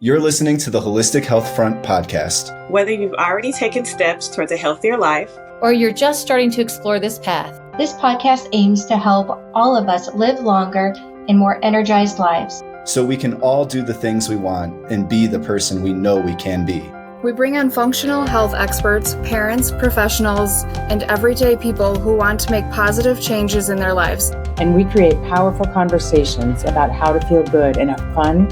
You're listening to the Holistic Health Front podcast. Whether you've already taken steps towards a healthier life, or you're just starting to explore this path, this podcast aims to help all of us live longer and more energized lives, so we can all do the things we want and be the person we know we can be. We bring on functional health experts, parents, professionals, and everyday people who want to make positive changes in their lives. And we create powerful conversations about how to feel good in a fun,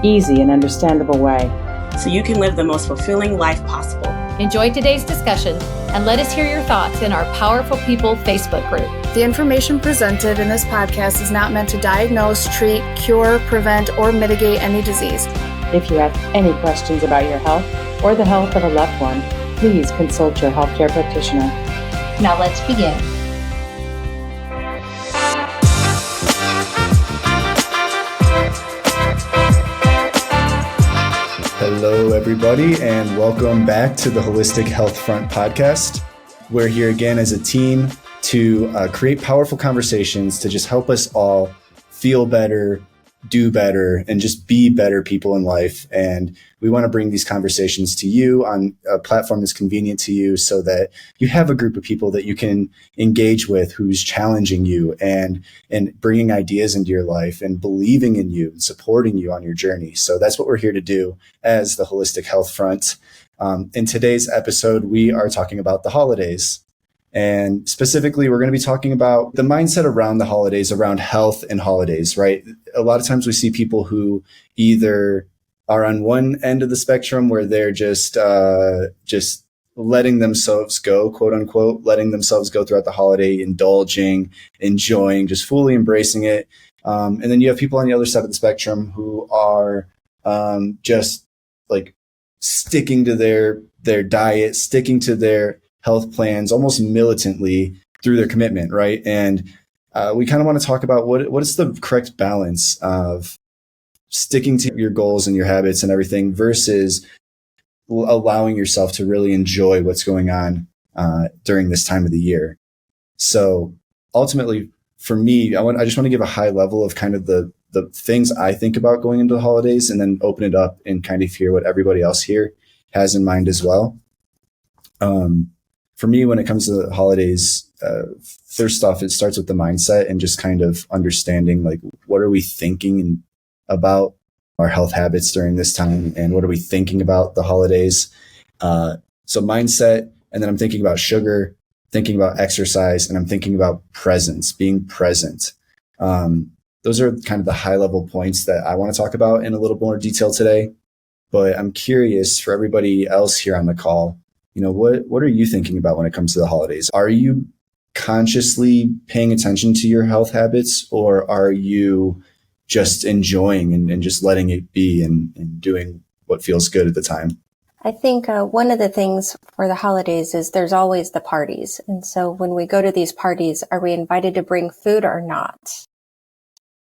easy, and understandable way, so you can live the most fulfilling life possible. Enjoy today's discussion and let us hear your thoughts in our Powerful People Facebook group. The information presented in this podcast is not meant to diagnose, treat, cure, prevent, or mitigate any disease. If you have any questions about your health or the health of a loved one, please consult your healthcare practitioner. Now let's begin. Hello, everybody, and welcome back to the Holistic Health Front podcast. We're here again as a team to create powerful conversations to just help us all feel better, do better, and just be better people in life. And we want to bring these conversations to you on a platform that's convenient to you so that you have a group of people that you can engage with who's challenging you and bringing ideas into your life and believing in you and supporting you on your journey. So that's what we're here to do as the Holistic Health Front. In today's episode, we are talking about the holidays. And specifically, we're going to be talking about the mindset around the holidays, around health and holidays, right? A lot of times we see people who either are on one end of the spectrum where they're just letting themselves go, quote unquote, letting themselves go throughout the holiday, indulging, enjoying, just fully embracing it. And then you have people on the other side of the spectrum who are just like sticking to their diet, sticking to their health plans almost militantly through their commitment, right? And we kind of want to talk about what is the correct balance of sticking to your goals and your habits and everything versus allowing yourself to really enjoy what's going on during this time of the year. So ultimately, for me, I just want to give a high level of kind of the things I think about going into the holidays, and then open it up and kind of hear what everybody else here has in mind as well. For me, when it comes to the holidays, first off, it starts with the mindset and just kind of understanding, like, what are we thinking about our health habits during this time, and what are we thinking about the holidays? So mindset, and then I'm thinking about sugar, thinking about exercise, and I'm thinking about presence, being present. Those are kind of the high level points that I want to talk about in a little more detail today. But I'm curious for everybody else here on the call, what are you thinking about when it comes to the holidays? Are you consciously paying attention to your health habits, or are you just enjoying and just letting it be and doing what feels good at the time? I think one of the things for the holidays is there's always the parties. And so when we go to these parties, are we invited to bring food or not?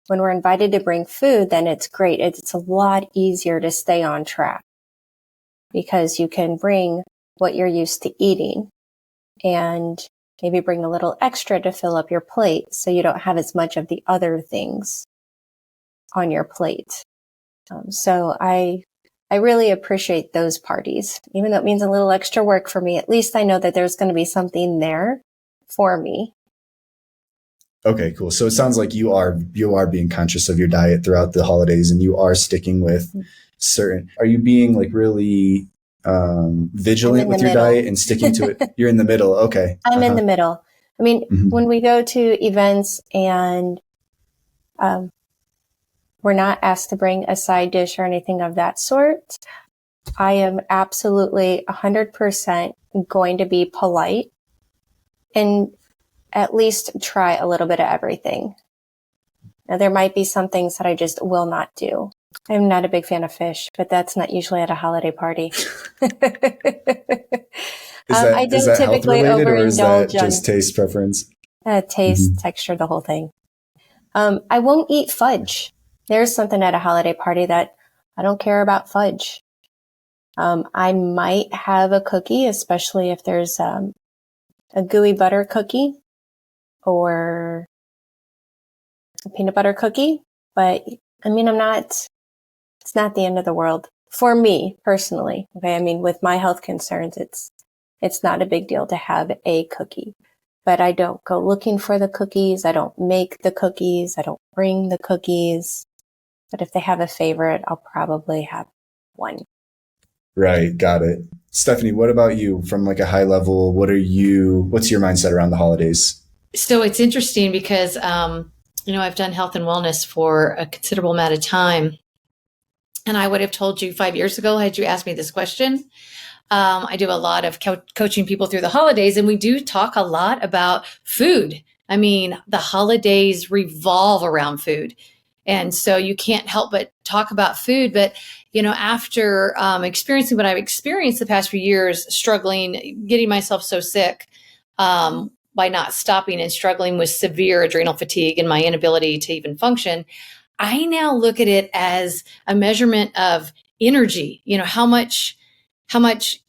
When we're invited to bring food, then it's great. It's a lot easier to stay on track because you can bring what you're used to eating and maybe bring a little extra to fill up your plate so you don't have as much of the other things on your plate. So I really appreciate those parties. Even though it means a little extra work for me, at least I know that there's going to be something there for me. Okay, cool. So it sounds like you are being conscious of your diet throughout the holidays, and you are sticking with are you being like really vigilant with your diet and sticking to it? You're in the middle. Okay. I'm in the middle. I mean, when we go to events and we're not asked to bring a side dish or anything of that sort, I am absolutely 100% going to be polite and at least try a little bit of everything. Now, there might be some things that I just will not do. I'm not a big fan of fish, but that's not usually at a holiday party. Is that health related, or is that just taste preference? Taste, texture, the whole thing. I won't eat fudge. There's something at a holiday party that I don't care about fudge. I might have a cookie, especially if there's a gooey butter cookie or a peanut butter cookie. But I mean, it's not the end of the world for me personally, okay, I mean, with my health concerns, it's not a big deal to have a cookie, but I don't go looking for the cookies. I don't make the cookies. I don't bring the cookies. But if they have a favorite, I'll probably have one. Right. Got it. Stephanie, what about you from like a high level? What's your mindset around the holidays? So it's interesting because, I've done health and wellness for a considerable amount of time. And I would have told you 5 years ago, had you asked me this question. I do a lot of coaching people through the holidays, and we do talk a lot about food. I mean, the holidays revolve around food. And so you can't help but talk about food. But, after experiencing what I've experienced the past few years, struggling, getting myself so sick by not stopping and struggling with severe adrenal fatigue and my inability to even function, I now look at it as a measurement of energy. How much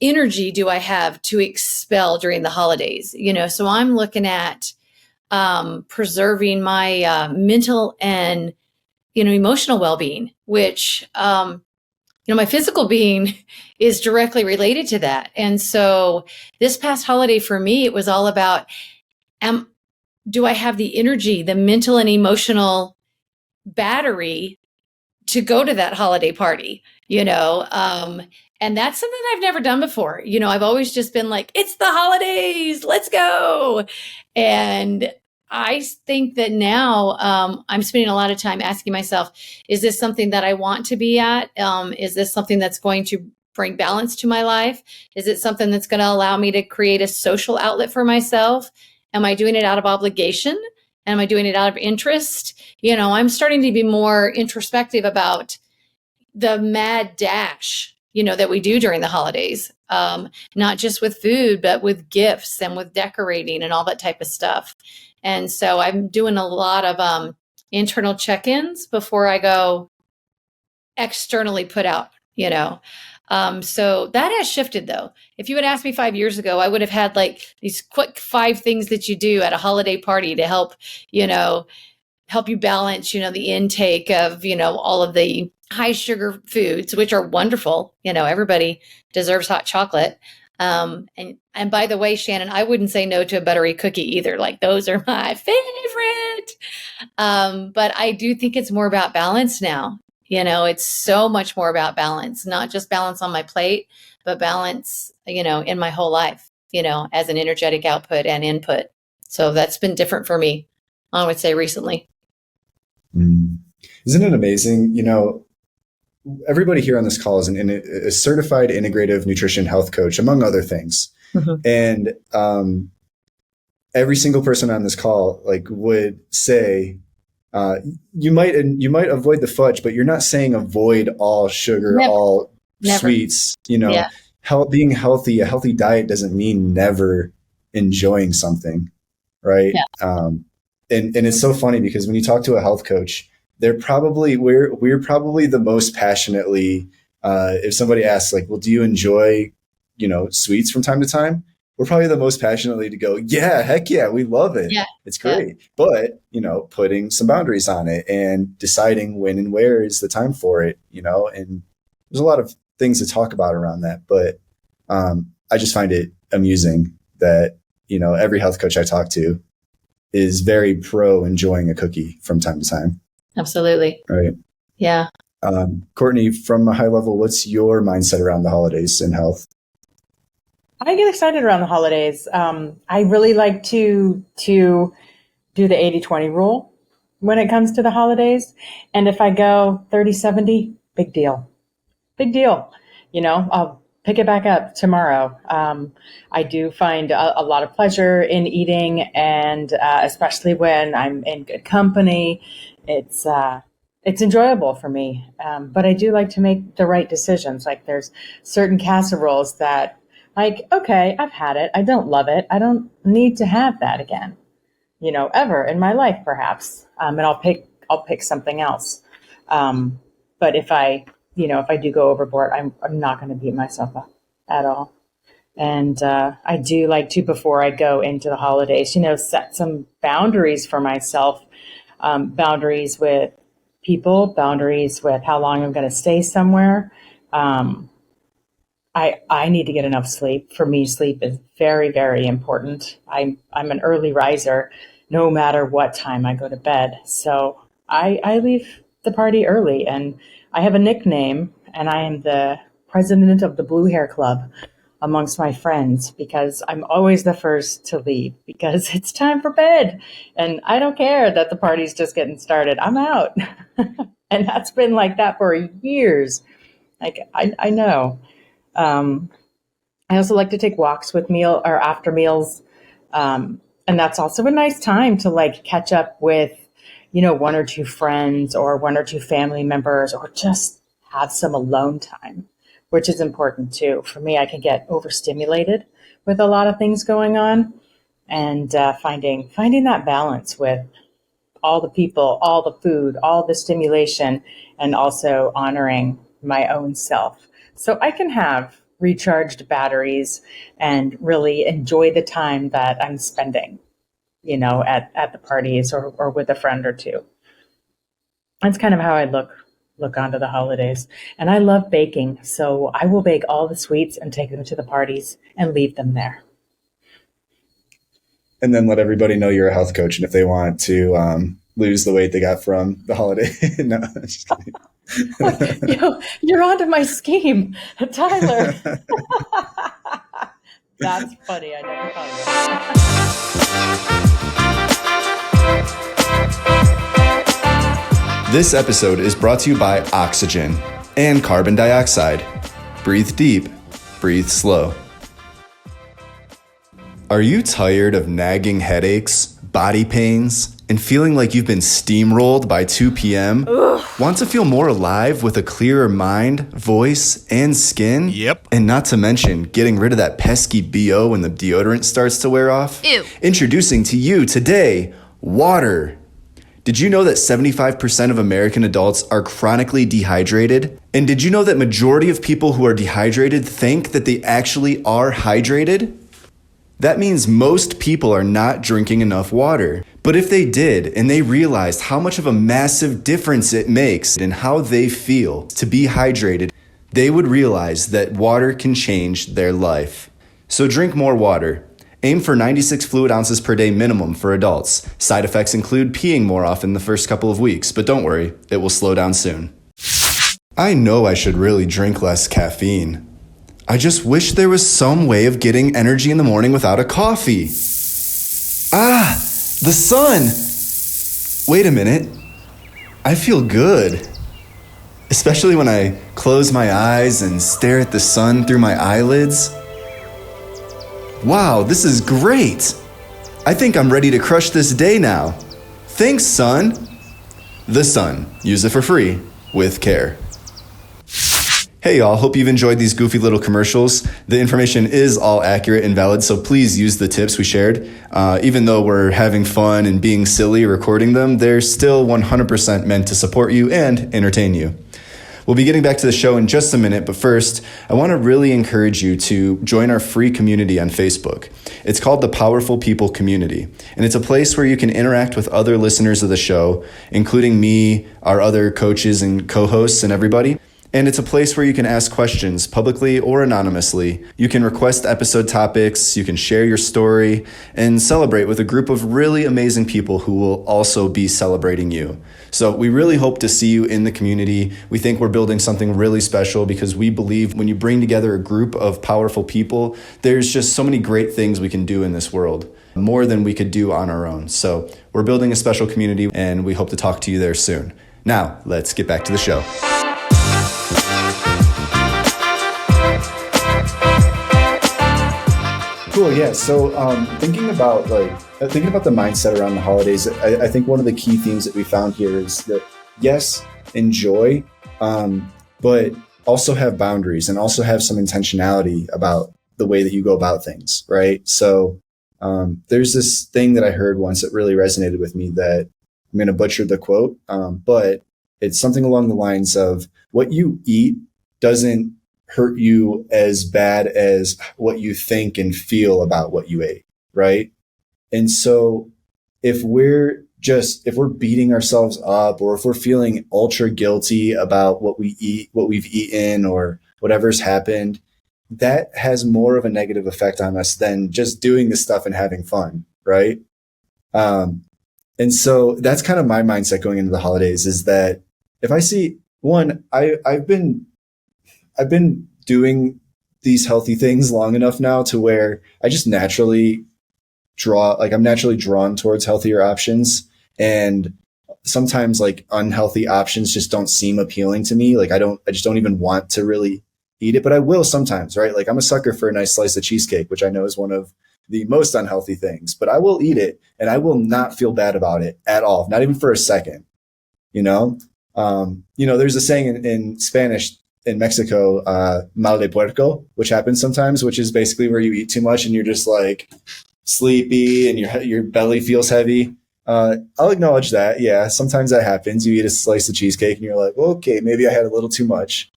energy do I have to expel during the holidays? So I'm looking at preserving my mental and emotional well-being, which my physical being is directly related to that. And so this past holiday for me, it was all about, do I have the energy, the mental and emotional battery to go to that holiday party, and that's something I've never done before. I've always just been like, it's the holidays, let's go. And I think that now I'm spending a lot of time asking myself, is this something that I want to be at? Is this something that's going to bring balance to my life? Is it something that's going to allow me to create a social outlet for myself? Am I doing it out of obligation? Am I doing it out of interest? I'm starting to be more introspective about the mad dash, that we do during the holidays, not just with food, but with gifts and with decorating and all that type of stuff. And so I'm doing a lot of internal check-ins before I go externally put out, so that has shifted though. If you had asked me 5 years ago, I would have had like these quick 5 things that you do at a holiday party to help you balance, the intake of, all of the high sugar foods, which are wonderful. Everybody deserves hot chocolate. And by the way, Shannon, I wouldn't say no to a buttery cookie either. Like those are my favorite. But I do think it's more about balance now. It's so much more about balance, not just balance on my plate, but balance, in my whole life, as an energetic output and input. So that's been different for me, I would say recently. Isn't it amazing? Everybody here on this call is a certified integrative nutrition health coach, among other things. Mm-hmm. And every single person on this call would say, you might avoid the fudge, but you're not saying avoid all sugar, all sweets. Yeah. Being healthy, a healthy diet doesn't mean never enjoying something, right? Yeah. And it's so funny because when you talk to a health coach, we're probably the most passionately, if somebody asks well, do you enjoy, sweets from time to time? We're probably the most passionately to go, yeah, heck yeah, we love it. Yeah. It's great. Yeah. But, putting some boundaries on it and deciding when and where is the time for it, and there's a lot of things to talk about around that. But I just find it amusing that, every health coach I talk to is very pro enjoying a cookie from time to time. Absolutely. Right. Yeah. Courtney, from a high level, what's your mindset around the holidays and health? I get excited around the holidays. I really like to do the 80-20 rule when it comes to the holidays. And if I go 30-70, big deal. Big deal. I'll pick it back up tomorrow. I do find a lot of pleasure in eating, and especially when I'm in good company, it's enjoyable for me. But I do like to make the right decisions. Like there's certain casseroles that okay, I've had it. I don't love it. I don't need to have that again, ever in my life, perhaps. And I'll pick something else. But if I do go overboard, I'm not going to beat myself up at all. And I do like to, before I go into the holidays, set some boundaries for myself, boundaries with people, boundaries with how long I'm going to stay somewhere, I need to get enough sleep. For me, sleep is very, very important. I'm an early riser, no matter what time I go to bed. So I leave the party early, and I have a nickname, and I am the president of the Blue Hair Club amongst my friends, because I'm always the first to leave because it's time for bed. And I don't care that the party's just getting started. I'm out. And that's been like that for years. Like, I know. I also like to take walks with meal or after meals. And that's also a nice time to like catch up with, one or two friends or one or two family members, or just have some alone time, which is important too. For me, I can get overstimulated with a lot of things going on, and finding that balance with all the people, all the food, all the stimulation, and also honoring my own self. So I can have recharged batteries and really enjoy the time that I'm spending, at the parties or with a friend or two. That's kind of how I look onto the holidays. And I love baking, so I will bake all the sweets and take them to the parties and leave them there. And then let everybody know you're a health coach, and if they want to lose the weight they got from the holiday. No, just kidding. You're onto my scheme, Tyler. That's funny. I never thought of that. This episode is brought to you by oxygen and carbon dioxide. Breathe deep, breathe slow. Are you tired of nagging headaches, body pains, and feeling like you've been steamrolled by 2 p.m.? Ugh. Want to feel more alive with a clearer mind, voice, and skin? Yep. And not to mention getting rid of that pesky BO when the deodorant starts to wear off? Ew. Introducing to you today, water. Did you know that 75% of American adults are chronically dehydrated? And did you know that majority of people who are dehydrated think that they actually are hydrated? That means most people are not drinking enough water. But if they did, and they realized how much of a massive difference it makes in how they feel to be hydrated, they would realize that water can change their life. So drink more water. Aim for 96 fluid ounces per day minimum for adults. Side effects include peeing more often the first couple of weeks, but don't worry, it will slow down soon. I know I should really drink less caffeine. I just wish there was some way of getting energy in the morning without a coffee. Ah, the sun. Wait a minute. I feel good. Especially when I close my eyes and stare at the sun through my eyelids. Wow, this is great. I think I'm ready to crush this day now. Thanks, sun. The sun. Use it for free with care. Hey y'all, hope you've enjoyed these goofy little commercials. The information is all accurate and valid, so please use the tips we shared. Even though we're having fun and being silly recording them, they're still 100% meant to support you and entertain you. We'll be getting back to the show in just a minute, but first, I want to really encourage you to join our free community on Facebook. It's called the Powerful People Community, and it's a place where you can interact with other listeners of the show, including me, our other coaches and co-hosts and everybody. And it's a place where you can ask questions publicly or anonymously. You can request episode topics, you can share your story, and celebrate with a group of really amazing people who will also be celebrating you. So we really hope to see you in the community. We think we're building something really special because we believe when you bring together a group of powerful people, there's just so many great things we can do in this world, more than we could do on our own. So we're building a special community, and we hope to talk to you there soon. Now, let's get back to the show. Cool. Yeah. So thinking about the mindset around the holidays, I think one of the key themes that we found here is that, yes, enjoy, but also have boundaries and also have some intentionality about the way that you go about things. Right. So there's this thing that I heard once that really resonated with me that I'm going to butcher the quote, but it's something along the lines of what you eat doesn't hurt you as bad as what you think and feel about what you ate, right? And so if we're beating ourselves up, or if we're feeling ultra guilty about what we eat, what we've eaten, or whatever's happened, that has more of a negative effect on us than just doing this stuff and having fun, right? And so that's kind of my mindset going into the holidays, is that if I see one, I've been doing these healthy things long enough now to where I just naturally I'm naturally drawn towards healthier options. And sometimes like unhealthy options just don't seem appealing to me. Like I just don't even want to really eat it, but I will sometimes, right? Like I'm a sucker for a nice slice of cheesecake, which I know is one of the most unhealthy things, but I will eat it and I will not feel bad about it at all. Not even for a second, you know? There's a saying in Spanish in Mexico, mal de puerco, which happens sometimes, which is basically where you eat too much and you're just like sleepy and your belly feels heavy. I'll acknowledge that. Yeah, sometimes that happens. You eat a slice of cheesecake and you're like, well, okay, maybe I had a little too much.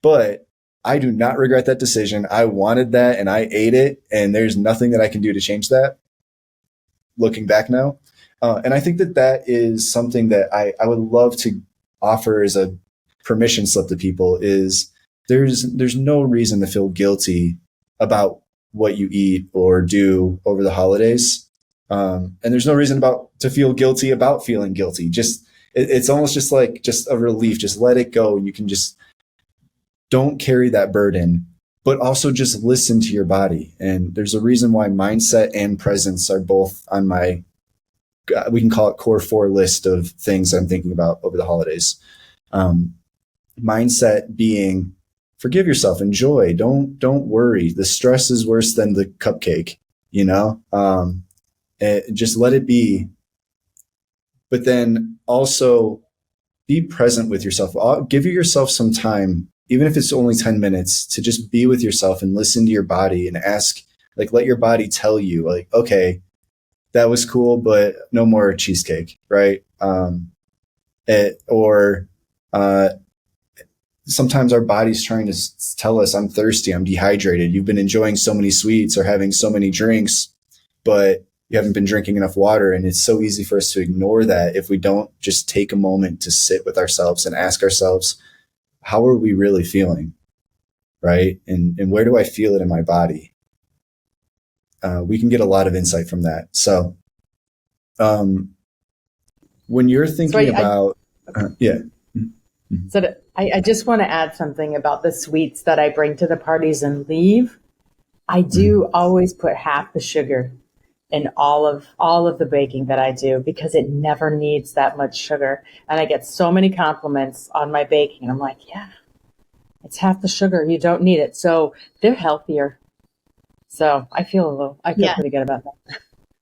But I do not regret that decision. I wanted that and I ate it, and there's nothing that I can do to change that looking back now. And I think that is something that I would love to offer as a permission slip to people, is there's no reason to feel guilty about what you eat or do over the holidays. And there's no reason to feel guilty about feeling guilty. It's almost just a relief. Just let it go. You can just don't carry that burden, but also just listen to your body. And there's a reason why mindset and presence are both on my, we can call it core 4 list of things that I'm thinking about over the holidays. Mindset being forgive yourself, enjoy, don't worry. The stress is worse than the cupcake, just let it be. But then also be present with yourself. Give yourself some time, even if it's only 10 minutes, to just be with yourself and listen to your body and ask, let your body tell you, okay, that was cool, but no more cheesecake, right? Sometimes our body's trying to tell us, I'm thirsty, I'm dehydrated. You've been enjoying so many sweets or having so many drinks, but you haven't been drinking enough water. And it's so easy for us to ignore that if we don't just take a moment to sit with ourselves and ask ourselves, how are we really feeling? Right? And where do I feel it in my body? We can get a lot of insight from that. So, when you're thinking about, So I just want to add something about the sweets that I bring to the parties and leave. I do always put half the sugar in all of the baking that I do, because it never needs that much sugar. And I get so many compliments on my baking. And I'm like, yeah, it's half the sugar. You don't need it. So they're healthier. So I feel pretty good about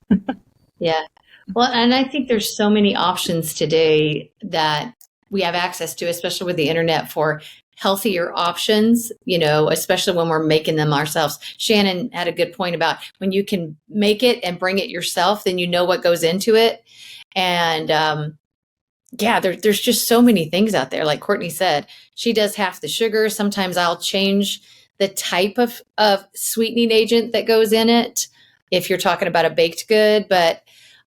that. Yeah. Well, and I think there's so many options today that we have access to, especially with the internet, for healthier options, especially when we're making them ourselves. Shannon had a good point about when you can make it and bring it yourself, then you know what goes into it. And there's just so many things out there. Like Courtney said, she does half the sugar. Sometimes I'll change the type of sweetening agent that goes in it, if you're talking about a baked good. But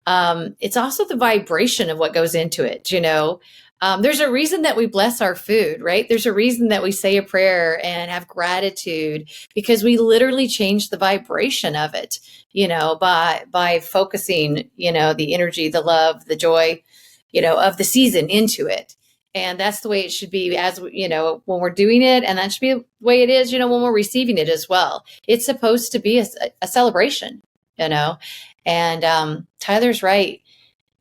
it's also the vibration of what goes into it, There's a reason that we bless our food, right? There's a reason that we say a prayer and have gratitude, because we literally change the vibration of it, by focusing, the energy, the love, the joy, of the season into it. And that's the way it should be, as when we're doing it. And that should be the way it is, when we're receiving it as well. It's supposed to be a celebration, and Tyler's right.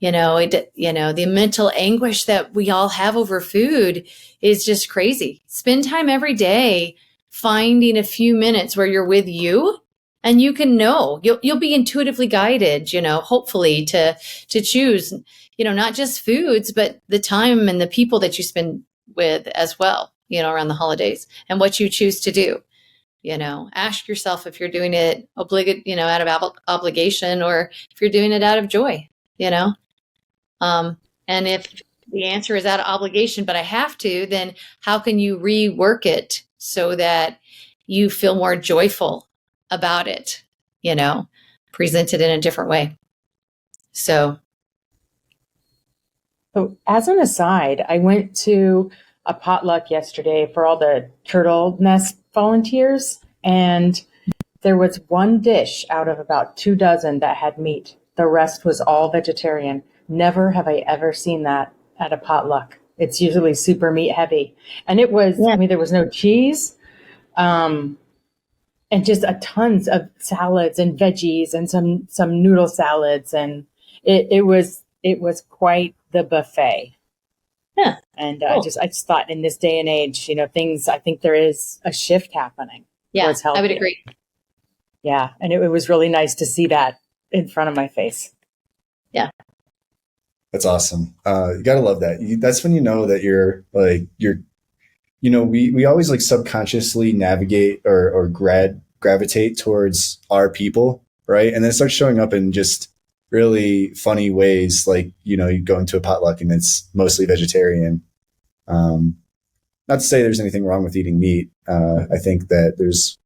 The mental anguish that we all have over food is just crazy. Spend time every day finding a few minutes where you're with you, and you can you'll be intuitively guided, hopefully to choose, not just foods, but the time and the people that you spend with as well, around the holidays, and what you choose to do. Ask yourself if you're doing it out of obligation, or if you're doing it out of joy, and if the answer is out of obligation, but I have to, then how can you rework it so that you feel more joyful about it, present it in a different way. So as an aside, I went to a potluck yesterday for all the turtle nest volunteers, and there was one dish out of about 24 that had meat. The rest was all vegetarian. Never have I ever seen that at a potluck. It's usually super meat heavy. And it was, I mean, there was no cheese, and just a tons of salads and veggies and some noodle salads. And it was quite the buffet. Yeah. And Cool. I just thought in this day and age, I think there is a shift happening. Yeah, towards I would healthier. agree. Yeah. And it was really nice to see that in front of my face. That's awesome. You gotta love that. That's when you know that we always like subconsciously navigate or gravitate towards our people, right? And then it starts showing up in just really funny ways. Like, you go into a potluck and it's mostly vegetarian. Not to say there's anything wrong with eating meat. I think that there's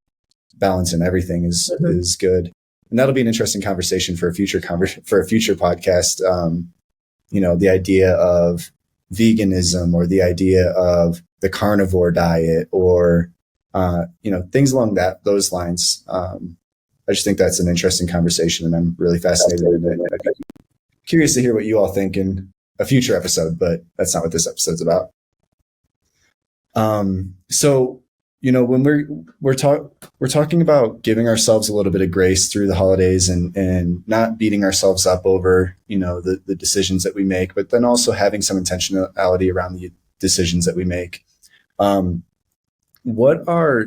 balance in everything is good. And that'll be an interesting conversation for a future podcast. The idea of veganism or the idea of the carnivore diet or, things along those lines. I just think that's an interesting conversation and I'm really fascinated in it. I'd be curious to hear what you all think in a future episode, but that's not what this episode's about. So, when we're talking about giving ourselves a little bit of grace through the holidays and not beating ourselves up over, the decisions that we make, but then also having some intentionality around the decisions that we make. What are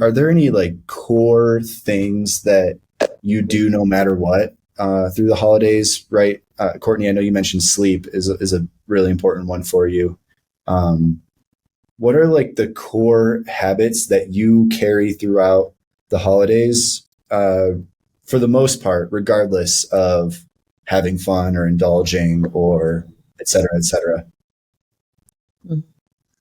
are there any like core things that you do no matter what, through the holidays, right? Courtney, I know you mentioned sleep is a really important one for you. What are like the core habits that you carry throughout the holidays, for the most part, regardless of having fun or indulging or et cetera, et cetera? Mm-hmm.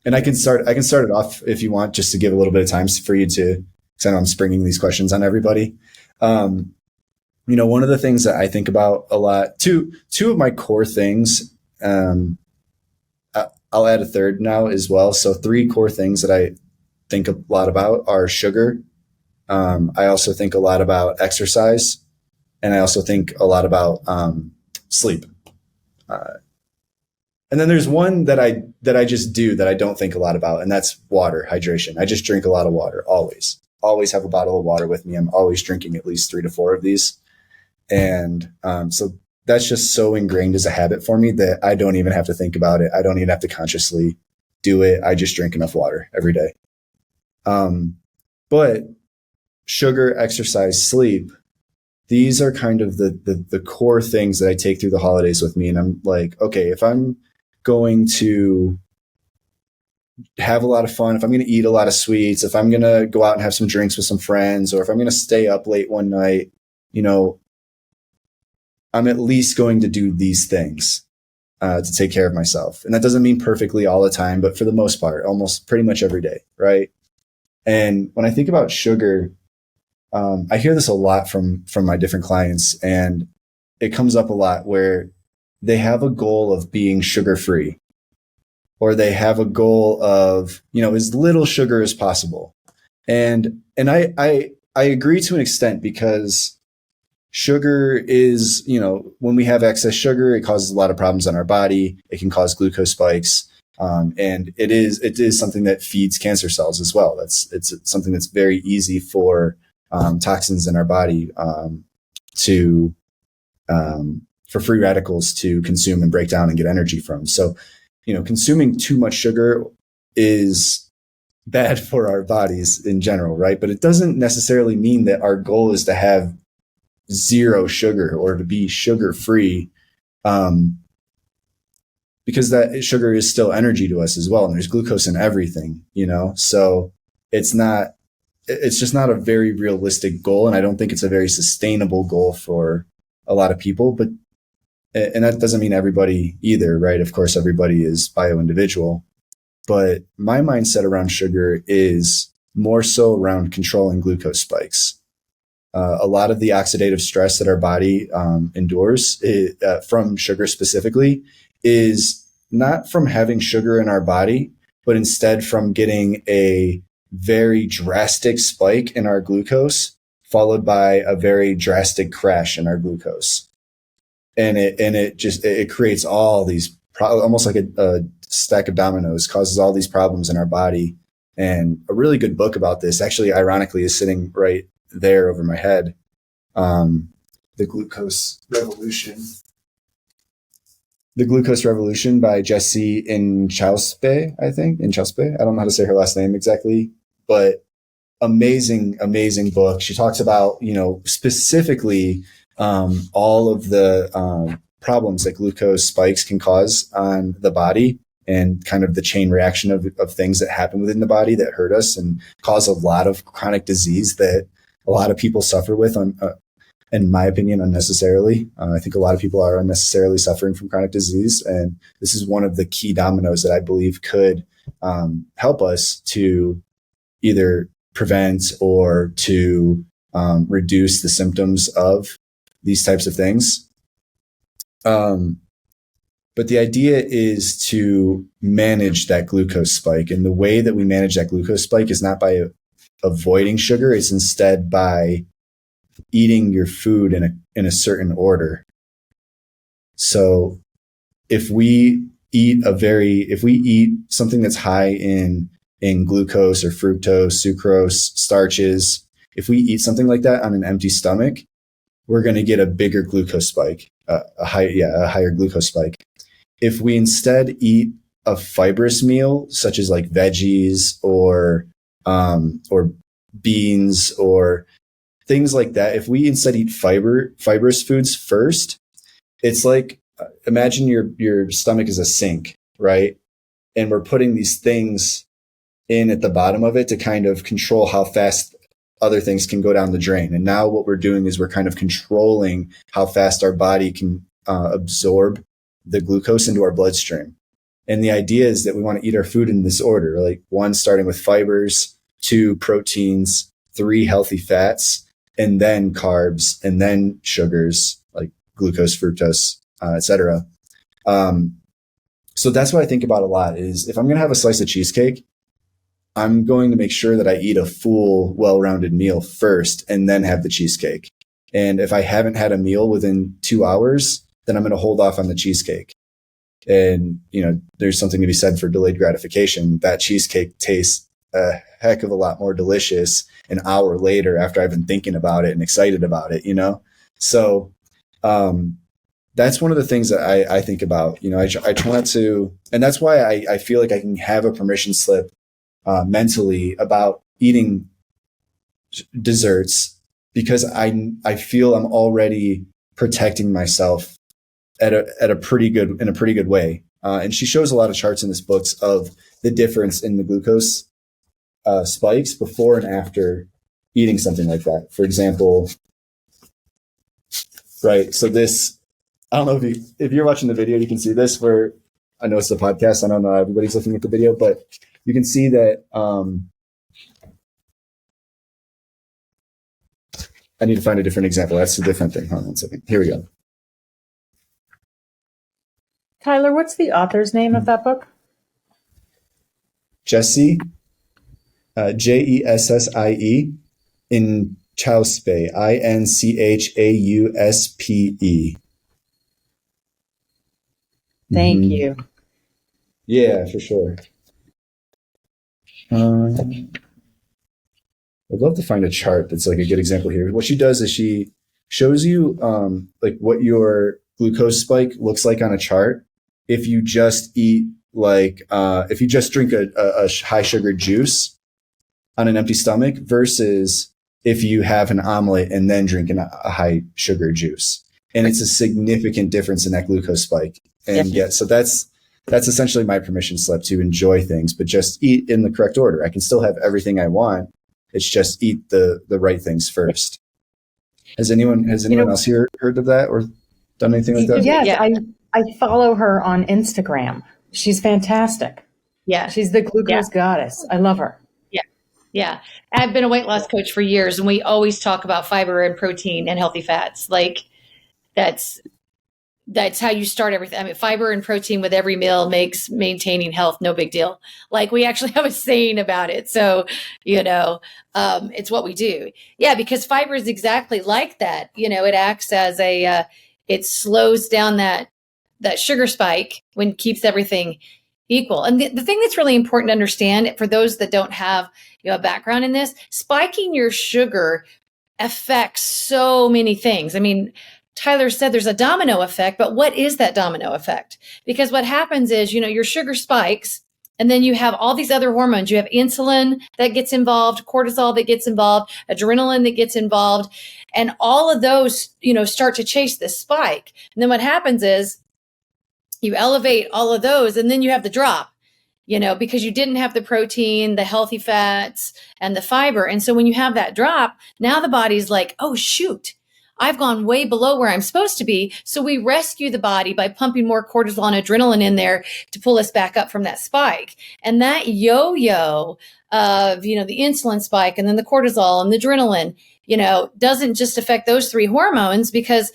And I can start it off if you want, just to give a little bit of time for you to, because I know I'm springing these questions on everybody. One of the things that I think about a lot, two of my core things, I'll add a third now as well. So 3 core things that I think a lot about are sugar. I also think a lot about exercise, and I also think a lot about sleep. And then there's one that I just do that I don't think a lot about, and that's water, hydration. I just drink a lot of water, always have a bottle of water with me. I'm always drinking at least 3 to 4 of these. And so that's just so ingrained as a habit for me that I don't even have to think about it. I don't even have to consciously do it. I just drink enough water every day. But sugar, exercise, sleep, these are kind of the core things that I take through the holidays with me. And I'm like, okay, if I'm going to have a lot of fun, if I'm going to eat a lot of sweets, if I'm going to go out and have some drinks with some friends, or if I'm going to stay up late one night, I'm at least going to do these things to take care of myself. And that doesn't mean perfectly all the time, but for the most part, almost pretty much every day, right? And when I think about sugar, I hear this a lot from my different clients, and it comes up a lot where they have a goal of being sugar-free, or they have a goal of, as little sugar as possible. And I agree to an extent, because sugar is, when we have excess sugar, it causes a lot of problems on our body. It can cause glucose spikes. And it is something that feeds cancer cells as well. It's something that's very easy for toxins in our body for free radicals to consume and break down and get energy from. So, consuming too much sugar is bad for our bodies in general, right? But it doesn't necessarily mean that our goal is to have zero sugar or to be sugar free, because that sugar is still energy to us as well. And there's glucose in everything, so it's just not a very realistic goal. And I don't think it's a very sustainable goal for a lot of people, and that doesn't mean everybody either, right? Of course, everybody is bio-individual, but my mindset around sugar is more so around controlling glucose spikes. A lot of the oxidative stress that our body endures from sugar specifically is not from having sugar in our body, but instead from getting a very drastic spike in our glucose, followed by a very drastic crash in our glucose. And it creates all these almost like a stack of dominoes, causes all these problems in our body. And a really good book about this, actually, ironically, is sitting right there over my head. The Glucose Revolution. The Glucose Revolution by Jessie Inchauspé, I think. Inchauspé. I don't know how to say her last name exactly, but amazing, amazing book. She talks about, specifically all of the problems that glucose spikes can cause on the body, and kind of the chain reaction of things that happen within the body that hurt us and cause a lot of chronic disease that a lot of people suffer with, in my opinion, unnecessarily. I think a lot of people are unnecessarily suffering from chronic disease. And this is one of the key dominoes that I believe could help us to either prevent or to reduce the symptoms of these types of things. But the idea is to manage that glucose spike. And the way that we manage that glucose spike is not by avoiding sugar. It's instead by eating your food in a certain order. So if we eat something that's high in glucose or fructose, sucrose, starches, if we eat something like that on an empty stomach, we're going to get a bigger glucose spike, a higher glucose spike. If we instead eat a fibrous meal, such as like veggies or beans or things like that, if we instead eat fibrous foods first, it's like, imagine your stomach is a sink, right? And we're putting these things in at the bottom of it to kind of control how fast other things can go down the drain. And now what we're doing is we're kind of controlling how fast our body can absorb the glucose into our bloodstream. And the idea is that we want to eat our food in this order, like 1, starting with fibers, 2, proteins, 3, healthy fats, and then carbs, and then sugars like glucose, fructose, etc. So that's what I think about a lot is if I'm going to have a slice of cheesecake, I'm going to make sure that I eat a full, well-rounded meal first and then have the cheesecake. And if I haven't had a meal within 2 hours, then I'm going to hold off on the cheesecake. And, there's something to be said for delayed gratification. That cheesecake tastes a heck of a lot more delicious an hour later after I've been thinking about it and excited about it, So that's one of the things that I think about. I try not to, and that's why I feel like I can have a permission slip mentally about eating desserts, because I feel I'm already protecting myself in a pretty good way. And she shows a lot of charts in this book of the difference in the glucose spikes before and after eating something like that. For example, right. So this, I don't know if you're watching the video, you can see this, where I know it's a podcast. I don't know everybody's looking at the video, but you can see that I need to find a different example. That's a different thing. Hold on 1 second. Here we go. Tyler, what's the author's name of that book? Jessie, Jessie, Inchauspé, Inchauspe. Thank you. Yeah, for sure. I'd love to find a chart that's like a good example here. What she does is she shows you like what your glucose spike looks like on a chart if you just eat if you just drink a high sugar juice on an empty stomach versus if you have an omelet and then drink a high sugar juice. And it's a significant difference in that glucose spike. And so that's essentially my permission slip to enjoy things, but just eat in the correct order. I can still have everything I want. It's just eat the right things first. Has anyone else here heard of that or done anything like that? Yes, yeah. I follow her on Instagram. She's fantastic. Yeah. She's the glucose goddess. I love her. Yeah. Yeah. I've been a weight loss coach for years, and we always talk about fiber and protein and healthy fats. Like that's how you start everything. I mean, fiber and protein with every meal makes maintaining health no big deal. Like, we actually have a saying about it. So, it's what we do. Yeah, because fiber is exactly like that. It acts as it slows down that sugar spike when it keeps everything equal. And the thing that's really important to understand for those that don't have a background in this, spiking your sugar affects so many things. I mean, Tyler said there's a domino effect, but what is that domino effect? Because what happens is, your sugar spikes, and then you have all these other hormones. You have insulin that gets involved, cortisol that gets involved, adrenaline that gets involved, and all of those, start to chase this spike. And then what happens is you elevate all of those, and then you have the drop, because you didn't have the protein, the healthy fats, and the fiber. And so when you have that drop, now the body's like, oh, shoot, I've gone way below where I'm supposed to be. So we rescue the body by pumping more cortisol and adrenaline in there to pull us back up from that spike. And that yo-yo of, the insulin spike and then the cortisol and the adrenaline, doesn't just affect those three hormones, because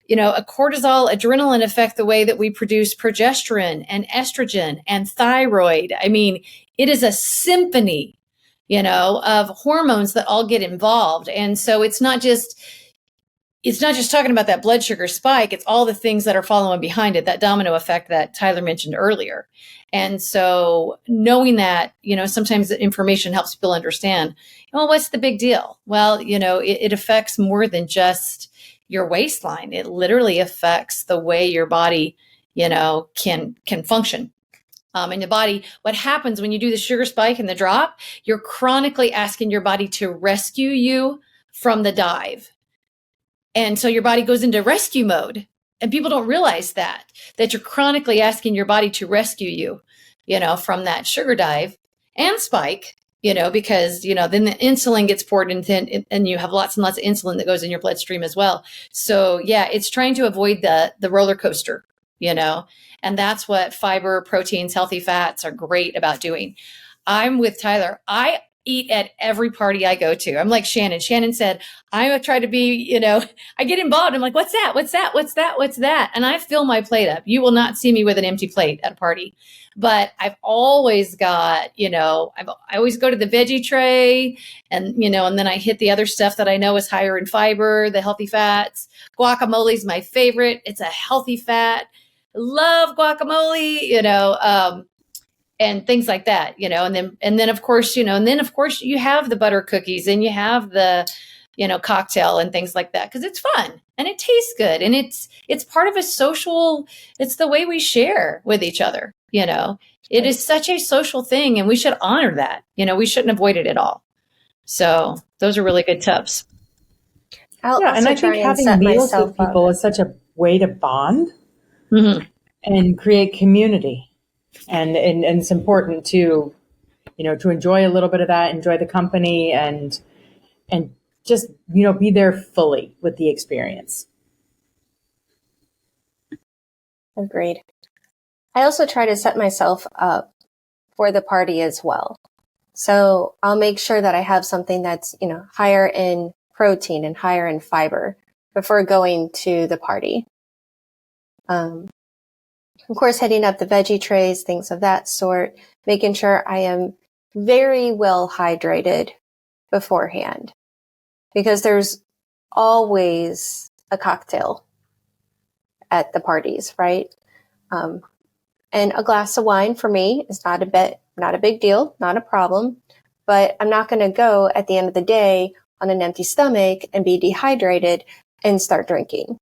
a cortisol, adrenaline affect the way that we produce progesterone and estrogen and thyroid. I mean, it is a symphony, of hormones that all get involved. And so it's not just talking about that blood sugar spike. It's all the things that are following behind it, that domino effect that Tyler mentioned earlier. And so knowing that, sometimes the information helps people understand, well, what's the big deal? Well, it affects more than just your waistline. It literally affects the way your body, can function. In the body, what happens when you do the sugar spike and the drop, you're chronically asking your body to rescue you from the dive. And so your body goes into rescue mode, and people don't realize that you're chronically asking your body to rescue you, from that sugar dive and spike, because, then the insulin gets poured into, and you have lots and lots of insulin that goes in your bloodstream as well. So yeah, it's trying to avoid the roller coaster, and that's what fiber, proteins, healthy fats are great about doing. I'm with Tyler. I eat at every party I go to. I'm like Shannon. Shannon said, I try to be, I get involved. I'm like, what's that? What's that? What's that? What's that? And I fill my plate up. You will not see me with an empty plate at a party. But I've always got, I always go to the veggie tray, and, and then I hit the other stuff that I know is higher in fiber, the healthy fats. Guacamole is my favorite. It's a healthy fat. Love guacamole, and things like that, and then of course, you have the butter cookies, and you have the, cocktail and things like that, because it's fun and it tastes good, and it's part of a social, it's the way we share with each other, it is such a social thing, and we should honor that, we shouldn't avoid it at all. So those are really good tips. And I think having meals with people is such a way to bond and create community. And it's important to, to enjoy a little bit of that, enjoy the company, and just, be there fully with the experience. Agreed. I also try to set myself up for the party as well. So I'll make sure that I have something that's, higher in protein and higher in fiber before going to the party. Of course, hitting up the veggie trays, things of that sort, making sure I am very well hydrated beforehand, because there's always a cocktail at the parties, right? And a glass of wine for me is not a big deal, not a problem, but I'm not going to go at the end of the day on an empty stomach and be dehydrated and start drinking.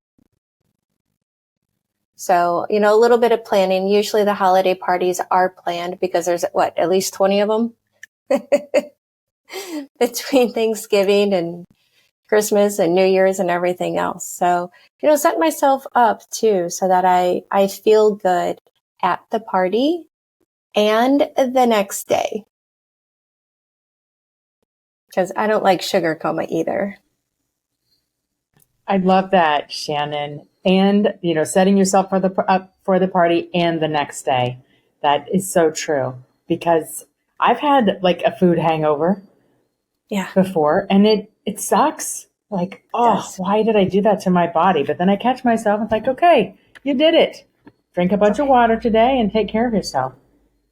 So, a little bit of planning. Usually the holiday parties are planned, because there's at least 20 of them between Thanksgiving and Christmas and New Year's and everything else. So, set myself up too, so that I feel good at the party and the next day. Because I don't like sugar coma either. I love that, Shannon. And, setting yourself up for the party and the next day. That is so true, because I've had like a food hangover before, and it sucks. Like, why did I do that to my body? But then I catch myself and it's like, okay, You did it. Drink a bunch of water today and take care of yourself.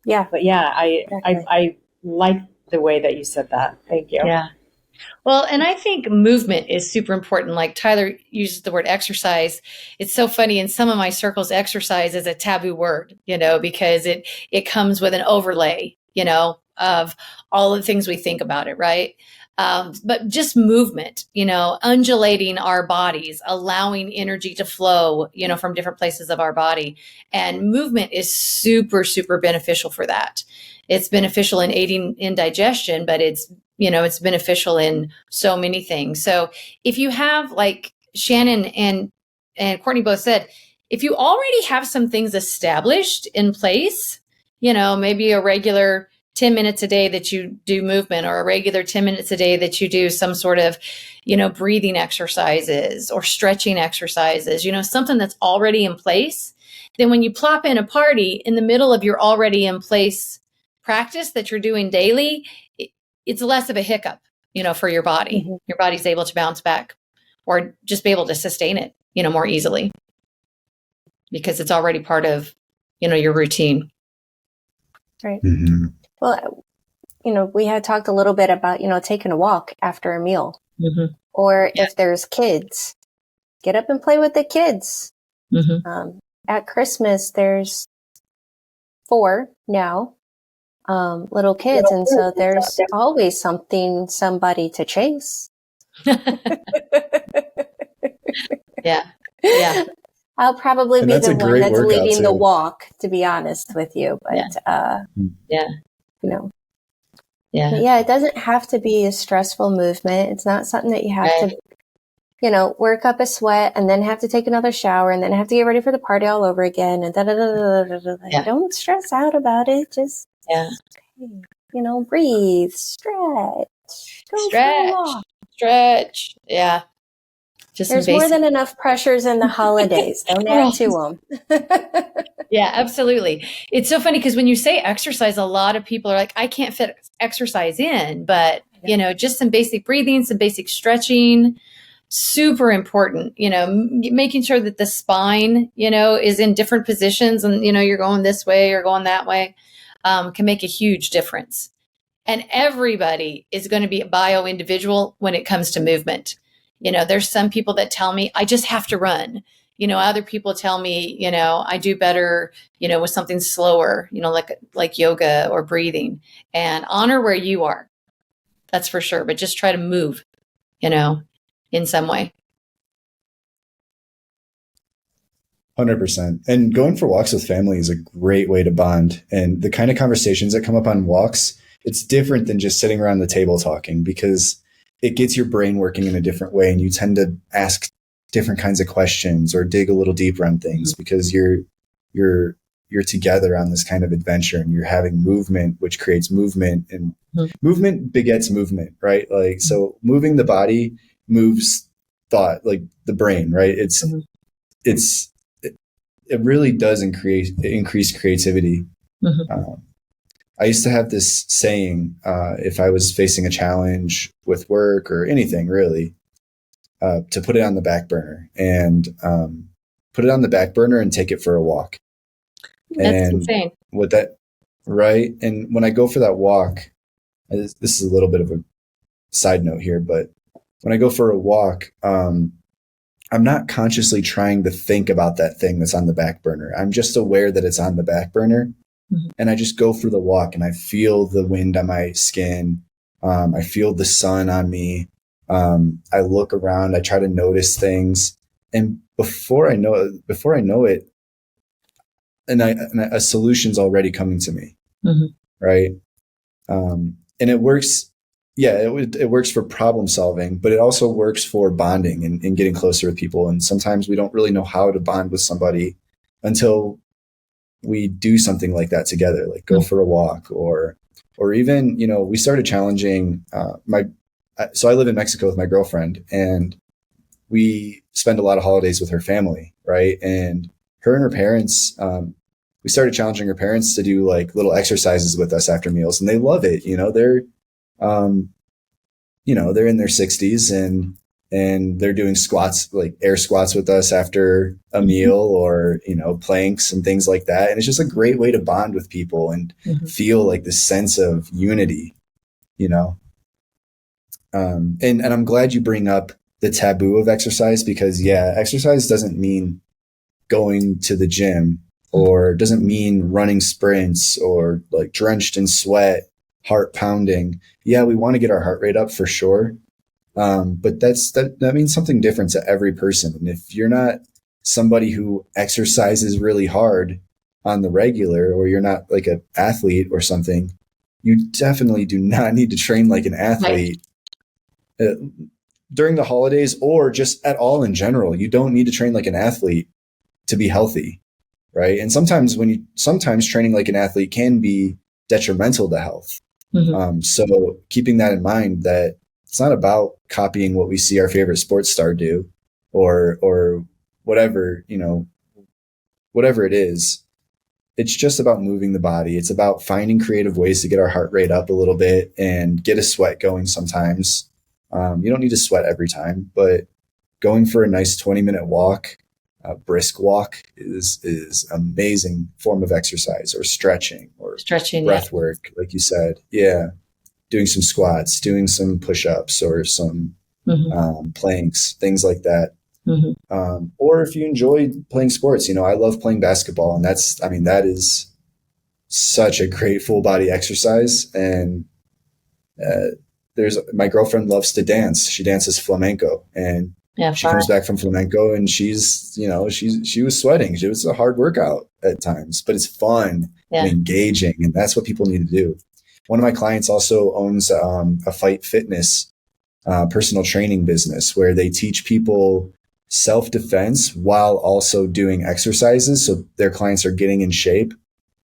Yeah. But yeah, Exactly. I like the way that you said that. Thank you. Yeah. Well, and I think movement is super important. Like Tyler uses the word exercise. It's so funny in some of my circles, exercise is a taboo word, because it comes with an overlay, of all the things we think about it, right? But just movement, undulating our bodies, allowing energy to flow, from different places of our body. And movement is super, super beneficial for that. It's beneficial in aiding in digestion, but it's beneficial in so many things. So if you have, like Shannon and Courtney both said, if you already have some things established in place, maybe a regular 10 minutes a day that you do movement, or a regular 10 minutes a day that you do some sort of, breathing exercises or stretching exercises, something that's already in place, then when you plop in a party in the middle of your already in place practice that you're doing daily, it's less of a hiccup, for your body. Mm-hmm. Your body's able to bounce back or just be able to sustain it, more easily because it's already part of, your routine. Right. Mm-hmm. Well, we had talked a little bit about, taking a walk after a meal. Mm-hmm. Or if there's kids, get up and play with the kids. Mm-hmm. At Christmas, there's 4 now. Little kids, and so there's always somebody to chase. Yeah. I'll probably be the one that's leading the walk, to be honest with you. But it doesn't have to be a stressful movement. It's not something that you have to, work up a sweat and then have to take another shower and then have to get ready for the party all over again. And don't stress out about it. Just breathe, stretch. Yeah. There's more than enough pressures in the holidays. Don't add to them. Yeah, absolutely. It's so funny because when you say exercise, a lot of people are like, I can't fit exercise in, but just some basic breathing, some basic stretching, super important, making sure that the spine, is in different positions and, you're going this way or going that way, can make a huge difference. And everybody is going to be a bio individual when it comes to movement. There's some people that tell me I just have to run. Other people tell me, I do better, with something slower, like yoga or breathing, and honor where you are. That's for sure. But just try to move, in some way. 100%. And going for walks with family is a great way to bond. And the kind of conversations that come up on walks, it's different than just sitting around the table talking, because it gets your brain working in a different way. And you tend to ask different kinds of questions or dig a little deeper on things because you're together on this kind of adventure, and you're having movement, which creates movement, and movement begets movement, right? Like, so moving the body moves thought, like the brain, right? It really does increase creativity. I used to have this saying, if I was facing a challenge with work or anything really, to put it on the back burner and take it for a walk. That's insane. Right. And when I go for that walk, this is a little bit of a side note here, but when I go for a walk, I'm not consciously trying to think about that thing that's on the back burner. I'm just aware that it's on the back burner. And I just go for the walk, and I feel the wind on my skin. I feel the sun on me. I look around, I try to notice things. And before I know it, a solution's already coming to me. Right. And it works. Yeah, it works for problem solving, but it also works for bonding and getting closer with people. And sometimes we don't really know how to bond with somebody until we do something like that together, like go for a walk, or even, we started challenging so I live in Mexico with my girlfriend, and we spend a lot of holidays with her family, right? And her and her parents, we started challenging her parents to do like little exercises with us after meals, and they love it. They're in their 60s, and and they're doing squats, like air squats with us after a meal, or, planks and things like that. And it's just a great way to bond with people and feel like this sense of unity, and I'm glad you bring up the taboo of exercise, because exercise doesn't mean going to the gym, or doesn't mean running sprints, or like drenched in sweat, heart pounding. Yeah, we want to get our heart rate up for sure. But that means something different to every person. And if you're not somebody who exercises really hard on the regular, or you're not like an athlete or something, you definitely do not need to train like an athlete during the holidays, or just at all in general. You don't need to train like an athlete to be healthy, right? And sometimes training like an athlete can be detrimental to health. So keeping that in mind, that it's not about copying what we see our favorite sports star do, or whatever, whatever it is. It's just about moving the body. It's about finding creative ways to get our heart rate up a little bit and get a sweat going sometimes. You don't need to sweat every time, but going for a nice 20-minute walk, a bresk walk, is amazing form of exercise, or stretching breath work, like you said. Yeah. Doing some squats, doing some push-ups, or some planks, things like that. Or if you enjoy playing sports, I love playing basketball, and that is such a great full body exercise. And my girlfriend loves to dance. She dances flamenco, and she comes back from flamenco, and she was sweating. It was a hard workout at times, but it's fun and engaging. And that's what people need to do. One of my clients also owns a Fight Fitness personal training business, where they teach people self-defense while also doing exercises. So their clients are getting in shape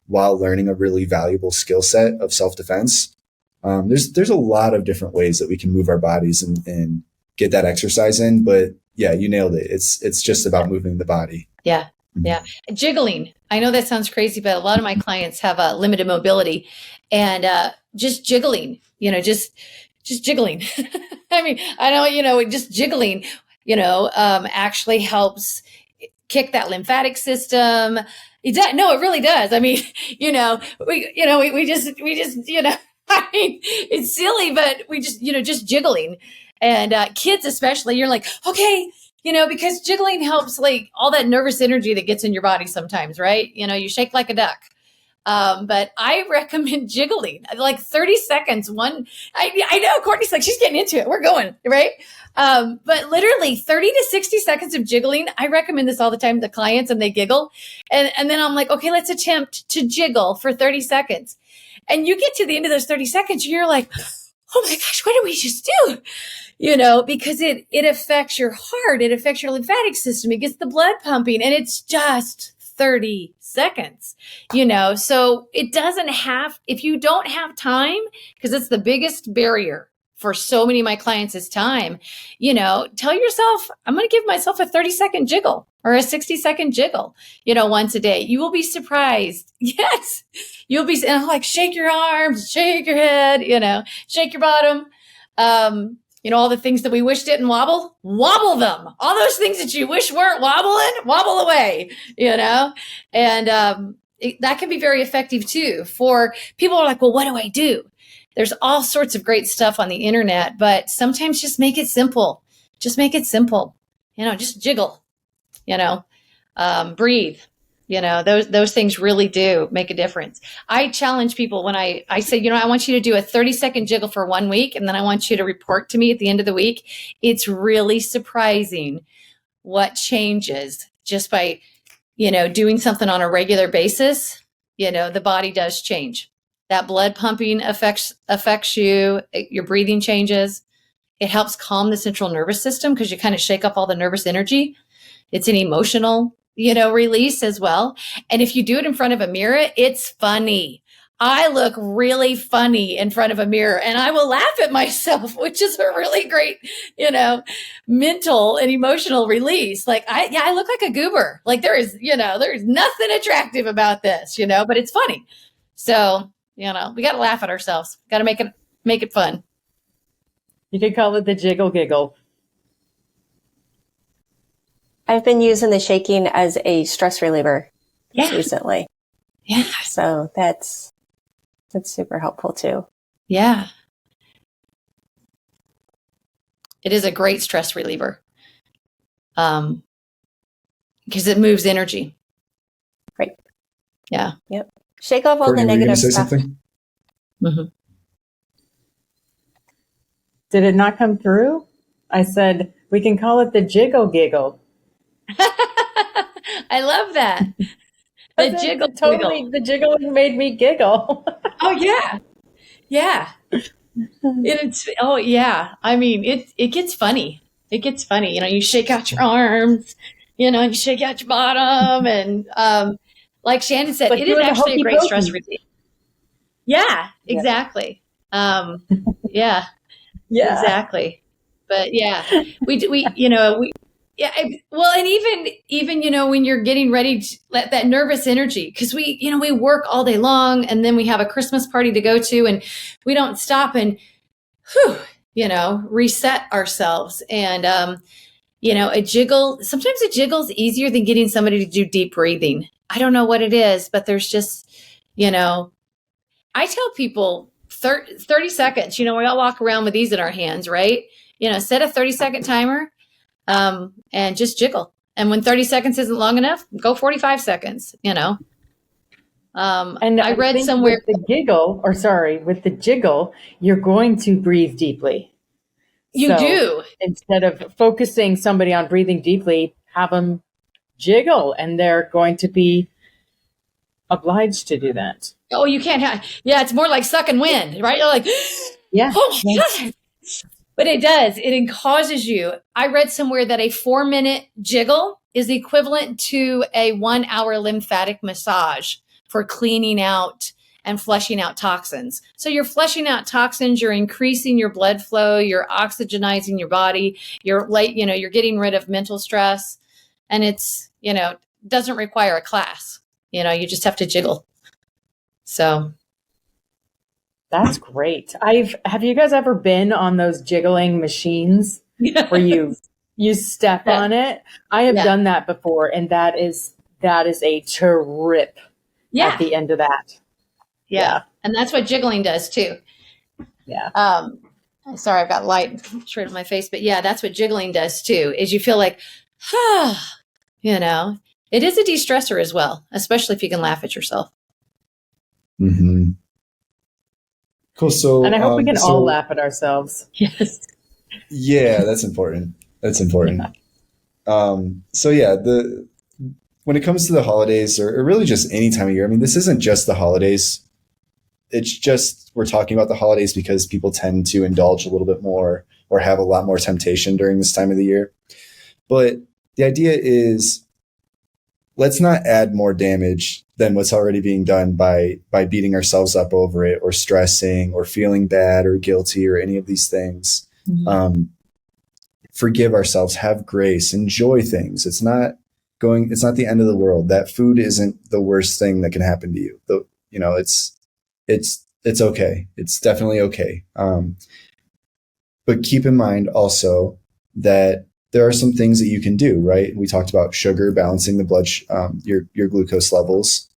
while learning a really valuable skill set of self-defense. There's a lot of different ways that we can move our bodies and get that exercise in. But yeah, you nailed it. It's just about moving the body. Yeah. Yeah. Jiggling. I know that sounds crazy, but a lot of my clients have limited mobility, and just jiggling, just jiggling. I mean, I know, just jiggling, actually helps kick that lymphatic system. It really does. I mean, we just, I mean, it's silly, but we just, just jiggling, and kids especially, you're like, okay, because jiggling helps like all that nervous energy that gets in your body sometimes, right? You shake like a duck. But I recommend jiggling like 30 seconds. I know Courtney's like, she's getting into it. We're going, right? But literally 30 to 60 seconds of jiggling. I recommend this all the time to clients, and they giggle. And then I'm like, okay, let's attempt to jiggle for 30 seconds. And you get to the end of those 30 seconds, and you're like, oh my gosh, what did we just do? Because it affects your heart. It affects your lymphatic system. It gets the blood pumping, and it's just 30 seconds, so it doesn't have, if you don't have time, because it's the biggest barrier for so many of my clients is time, tell yourself, I'm going to give myself a 30-second jiggle or a 60-second jiggle, once a day. You will be surprised. Yes. You'll be, and I'm like, shake your arms, shake your head, shake your bottom. All the things that we wish didn't wobble them. All those things that you wish weren't wobbling, wobble away, and that can be very effective too. For people who are like, well, what do I do? There's all sorts of great stuff on the internet, but sometimes just make it simple. Just make it simple. Just jiggle, breathe. Those things really do make a difference. I challenge people when I say, I want you to do a 30-second jiggle for 1 week, and then I want you to report to me at the end of the week. It's really surprising what changes just by, doing something on a regular basis. The body does change. That blood pumping affects you. Your breathing changes. It helps calm the central nervous system because you kind of shake up all the nervous energy. It's an emotional release as well. And if you do it in front of a mirror, it's funny. I look really funny in front of a mirror, and I will laugh at myself, which is a really great, mental and emotional release. Like I look like a goober. Like there's nothing attractive about this, but it's funny. So, we got to laugh at ourselves. Got to make it fun. You could call it the jiggle giggle. I've been using the shaking as a stress reliever recently. Yeah. So that's super helpful too. Yeah. It is a great stress reliever. Because it moves energy. Right. Yeah. Yep. Shake off all Courtney, the were you gonna negative say stuff. something? Mm-hmm. Did it not come through? I said, we can call it the jiggle giggle. I love that. The jiggle Totally, the jiggling made me giggle. Oh yeah. Yeah. Oh yeah. I mean, it gets funny. It gets funny. You shake out your arms, you shake out your bottom. And like Shannon said, Like it is doing a actually a hokey great stress pokey. relief. Yeah, Yeah. exactly. Yeah, Yeah. exactly. But yeah, well, and even, when you're getting ready to let that nervous energy, because we work all day long, and then we have a Christmas party to go to, and we don't stop and, reset ourselves. And, sometimes a jiggle is easier than getting somebody to do deep breathing. I don't know what it is, but there's just, I tell people 30 seconds, we all walk around with these in our hands, right? Set a 30-second timer, and just jiggle. And when 30 seconds isn't long enough, go 45 seconds, And I read think somewhere. with the jiggle, you're going to breathe deeply. You do. Instead of focusing somebody on breathing deeply, have them jiggle, and they're going to be obliged to do that. Oh, you can't have, it's more like sucking wind, right? You're like, Yeah. oh my God. But it does. It causes you. I read somewhere that a 4-minute jiggle is equivalent to a 1-hour lymphatic massage for cleaning out and flushing out toxins. So you're flushing out toxins, you're increasing your blood flow, you're oxygenizing your body, you're getting rid of mental stress. And it's, doesn't require a class. You just have to jiggle. So That's great. Have you guys ever been on those jiggling machines where you step on it? I have done that before, and that is a trip at the end of that. Yeah. And that's what jiggling does too. Yeah. Sorry, I've got light straight in my face, but yeah, that's what jiggling does too, is you feel like, it is a de-stressor as well, especially if you can laugh at yourself. Mm-hmm. Cool. So, and I hope we can all laugh at ourselves. Yes. Yeah, that's important. That's important. When it comes to the holidays, or really just any time of year, I mean, this isn't just the holidays. It's just, we're talking about the holidays because people tend to indulge a little bit more or have a lot more temptation during this time of the year. But the idea is, let's not add more damage than what's already being done by beating ourselves up over it, or stressing, or feeling bad or guilty, or any of these things. Mm-hmm. Forgive ourselves, have grace, enjoy things. It's not the end of the world. That food isn't the worst thing that can happen to you. It's okay. It's definitely okay. But keep in mind also that there are some things that you can do, right? We talked about sugar, balancing the your glucose levels,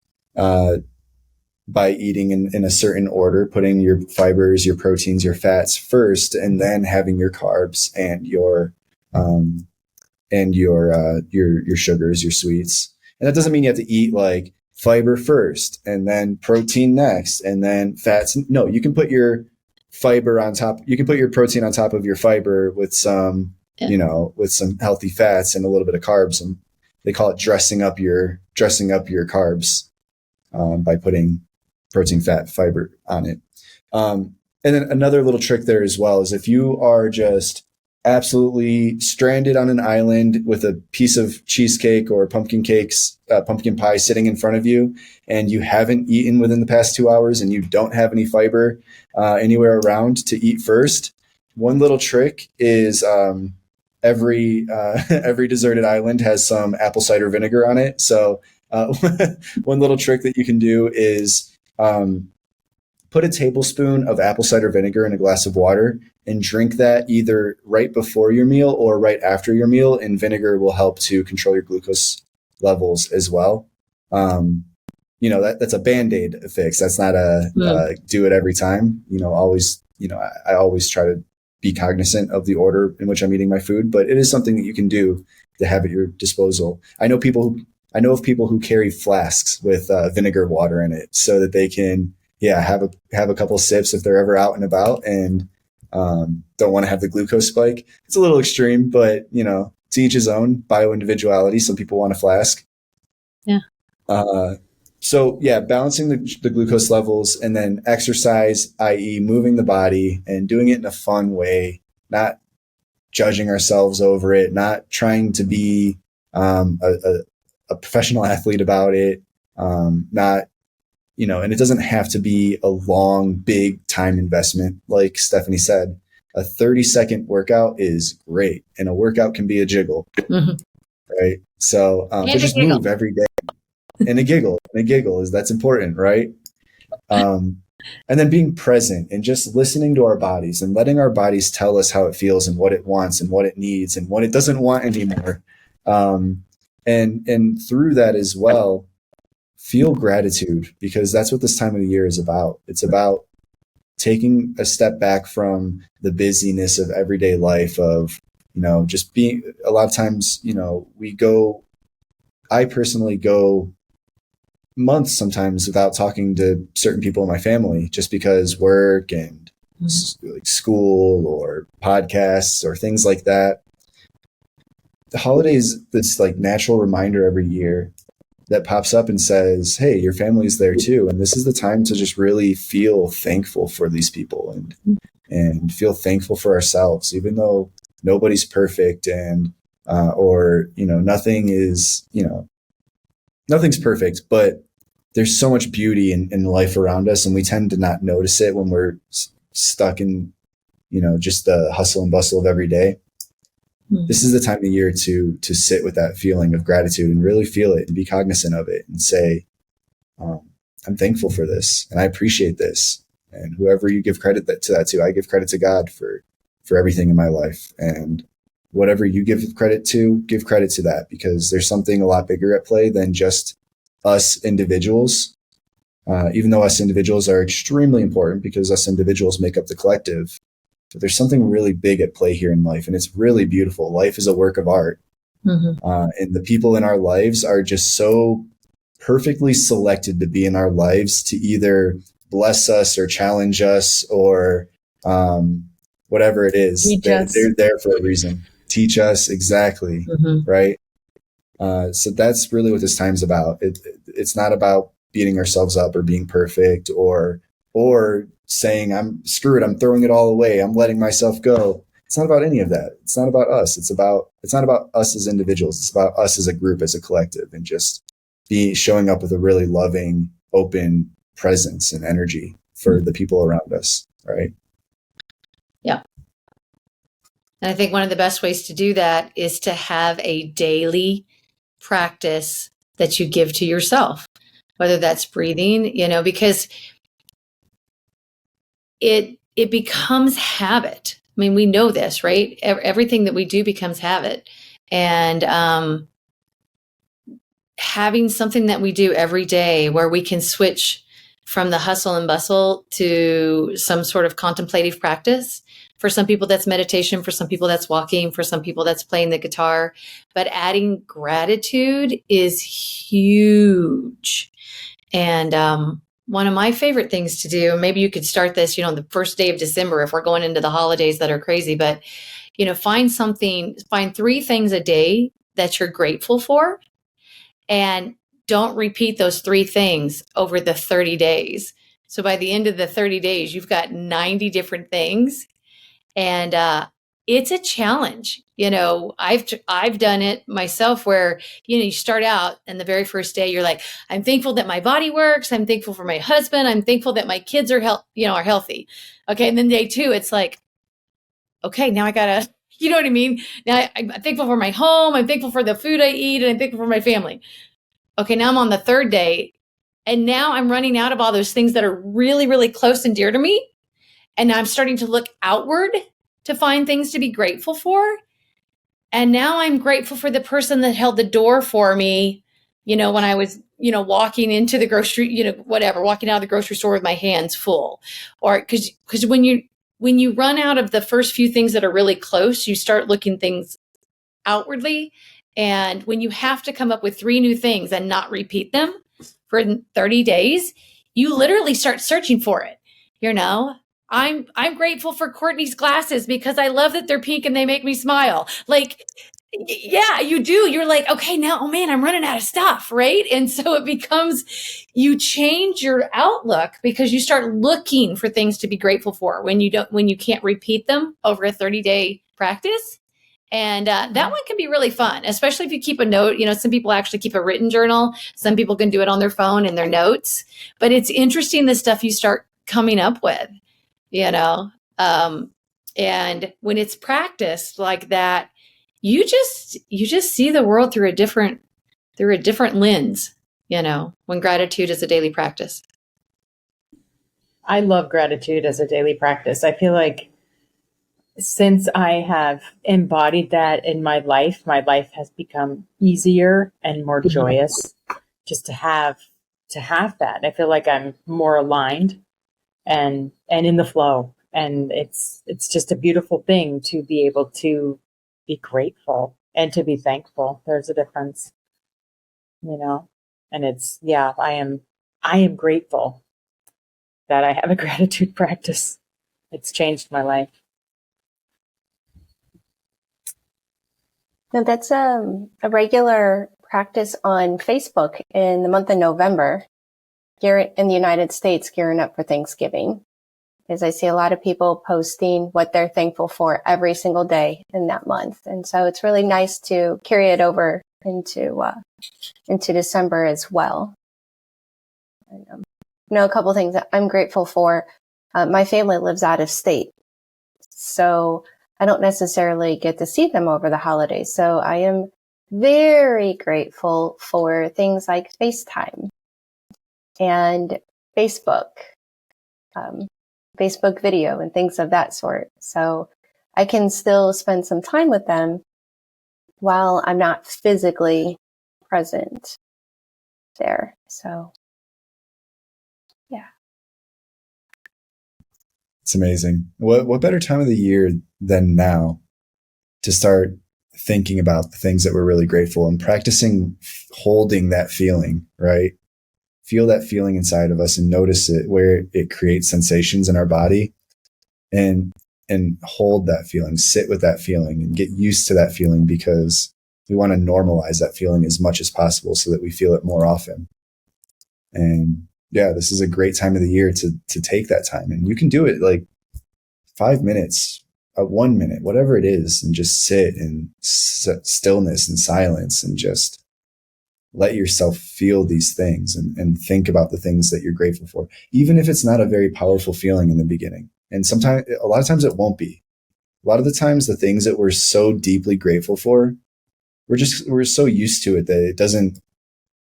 by eating in a certain order, putting your fibers, your proteins, your fats first, and then having your carbs and your sugars, your sweets. And that doesn't mean you have to eat like fiber first and then protein next and then fats. No, you can put your fiber on top. You can put your protein on top of your fiber with some, with some healthy fats and a little bit of carbs. And they call it dressing up your carbs, by putting protein, fat, fiber on it. And then another little trick there as well is, if you are just absolutely stranded on an island with a piece of cheesecake or pumpkin pie sitting in front of you, and you haven't eaten within the past 2 hours, and you don't have any fiber anywhere around to eat first, one little trick is, every deserted island has some apple cider vinegar on it. So one little trick that you can do is put put a tablespoon of apple cider vinegar in a glass of water and drink that either right before your meal or right after your meal. And vinegar will help to control your glucose levels as well. That's a Band-Aid fix. That's not do it every time. I always try to be cognizant of the order in which I'm eating my food, but it is something that you can do to have at your disposal. I know of people who carry flasks with vinegar water in it so that they can, have a couple sips if they're ever out and about and don't want to have the glucose spike. It's a little extreme, but to each his own. Bio-individuality. Some people want a flask. Yeah. Balancing the glucose levels, and then exercise, i.e. moving the body and doing it in a fun way, not judging ourselves over it, not trying to be a professional athlete about it, and it doesn't have to be a long, big time investment. Like Stephanie said, a 30-second workout is great, and a workout can be a jiggle, right? So, but just move every day. And a giggle that's important, right? And then being present and just listening to our bodies and letting our bodies tell us how it feels and what it wants and what it needs and what it doesn't want anymore. And through that as well, feel gratitude, because that's what this time of the year is about. It's about taking a step back from the busyness of everyday life of, just being, a lot of times, I personally go months sometimes without talking to certain people in my family, just because work and like school or podcasts or things like that. The holidays, this like natural reminder every year that pops up and says, hey, your family's there too. And this is the time to just really feel thankful for these people and feel thankful for ourselves, even though nobody's perfect and, nothing's perfect, but there's so much beauty in life around us. And we tend to not notice it when we're stuck in, just the hustle and bustle of every day. This is the time of the year to sit with that feeling of gratitude and really feel it and be cognizant of it and say, I'm thankful for this and I appreciate this. And whoever you give credit to, I give credit to God for everything in my life. And whatever you give credit to that, because there's something a lot bigger at play than just us individuals. Even though us individuals are extremely important because us individuals make up the collective, but there's something really big at play here in life, and it's really beautiful. Life is a work of art. And the people in our lives are just so perfectly selected to be in our lives to either bless us or challenge us or whatever it is. They're there for a reason. Teach us, exactly. Right. So that's really what this time's about. It's not about beating ourselves up or being perfect or saying I'm screwed, I'm throwing it all away, I'm letting myself go. It's not about any of that. It's not about us. It's not about us as individuals. It's about us as a group, as a collective, and just showing up with a really loving, open presence and energy for the people around us. Right. Yeah. And I think one of the best ways to do that is to have a daily practice that you give to yourself, whether that's breathing, because it becomes habit. I mean, we know this, right? Everything that we do becomes habit. And having something that we do every day where we can switch from the hustle and bustle to some sort of contemplative practice. For some people, that's meditation. For some people, that's walking. For some people, that's playing the guitar. But adding gratitude is huge. And one of my favorite things to do, maybe you could start this, the first day of December if we're going into the holidays that are crazy. But, find 3 things a day that you're grateful for. And don't repeat those 3 things over the 30 days. So by the end of the 30 days, you've got 90 different things. And it's a challenge. I've done it myself where, you start out and the very first day you're like, I'm thankful that my body works. I'm thankful for my husband. I'm thankful that my kids are healthy. Okay. And then day 2, it's like, okay, now I gotta, you know what I mean? Now I'm thankful for my home. I'm thankful for the food I eat and I'm thankful for my family. Okay. Now I'm on the 3rd day And now I'm running out of all those things that are really, really close and dear to me. And I'm starting to look outward to find things to be grateful for. And now I'm grateful for the person that held the door for me, when I was, walking into the grocery, walking out of the grocery store with my hands full. Or because when you run out of the first few things that are really close, you start looking things outwardly. And when you have to come up with 3 new things and not repeat them for 30 days, you literally start searching for it. I'm grateful for Courtney's glasses because I love that they're pink and they make me smile. Like, yeah, you do. You're like, okay, now, oh man, I'm running out of stuff, right? And so it becomes, you change your outlook because you start looking for things to be grateful for when you can't repeat them over a 30-day practice. And that one can be really fun, especially if you keep a note. Some people actually keep a written journal. Some people can do it on their phone in their notes. But it's interesting the stuff you start coming up with, and when it's practiced like that, you just see the world through a different lens, when gratitude is a daily practice. I love gratitude as a daily practice. I feel like since I have embodied that in my life has become easier and more joyous just to have that. I feel like I'm more aligned and in the flow. And it's just a beautiful thing to be able to be grateful and to be thankful. There's a difference, and I am grateful that I have a gratitude practice. It's changed my life. Now, that's a regular practice on Facebook in the month of November here in the United States, gearing up for Thanksgiving. Because I see a lot of people posting what they're thankful for every single day in that month. And so it's really nice to carry it over into December as well. And, a couple of things that I'm grateful for. My family lives out of state, so I don't necessarily get to see them over the holidays. So I am very grateful for things like FaceTime and Facebook video and things of that sort. So I can still spend some time with them while I'm not physically present there. So, yeah. It's amazing. What better time of the year than now to start thinking about the things that we're really grateful and practicing holding that feeling, right? Feel that feeling inside of us and notice it where it creates sensations in our body, and hold that feeling, sit with that feeling and get used to that feeling, because we want to normalize that feeling as much as possible so that we feel it more often. And yeah, this is a great time of the year to take that time, and you can do it like 5 minutes, 1 minute, whatever it is, and just sit in stillness and silence and just let yourself feel these things and think about the things that you're grateful for, even if it's not a very powerful feeling in the beginning. And a lot of times it won't be. A lot of the times the things that we're so deeply grateful for, we're so used to it that it doesn't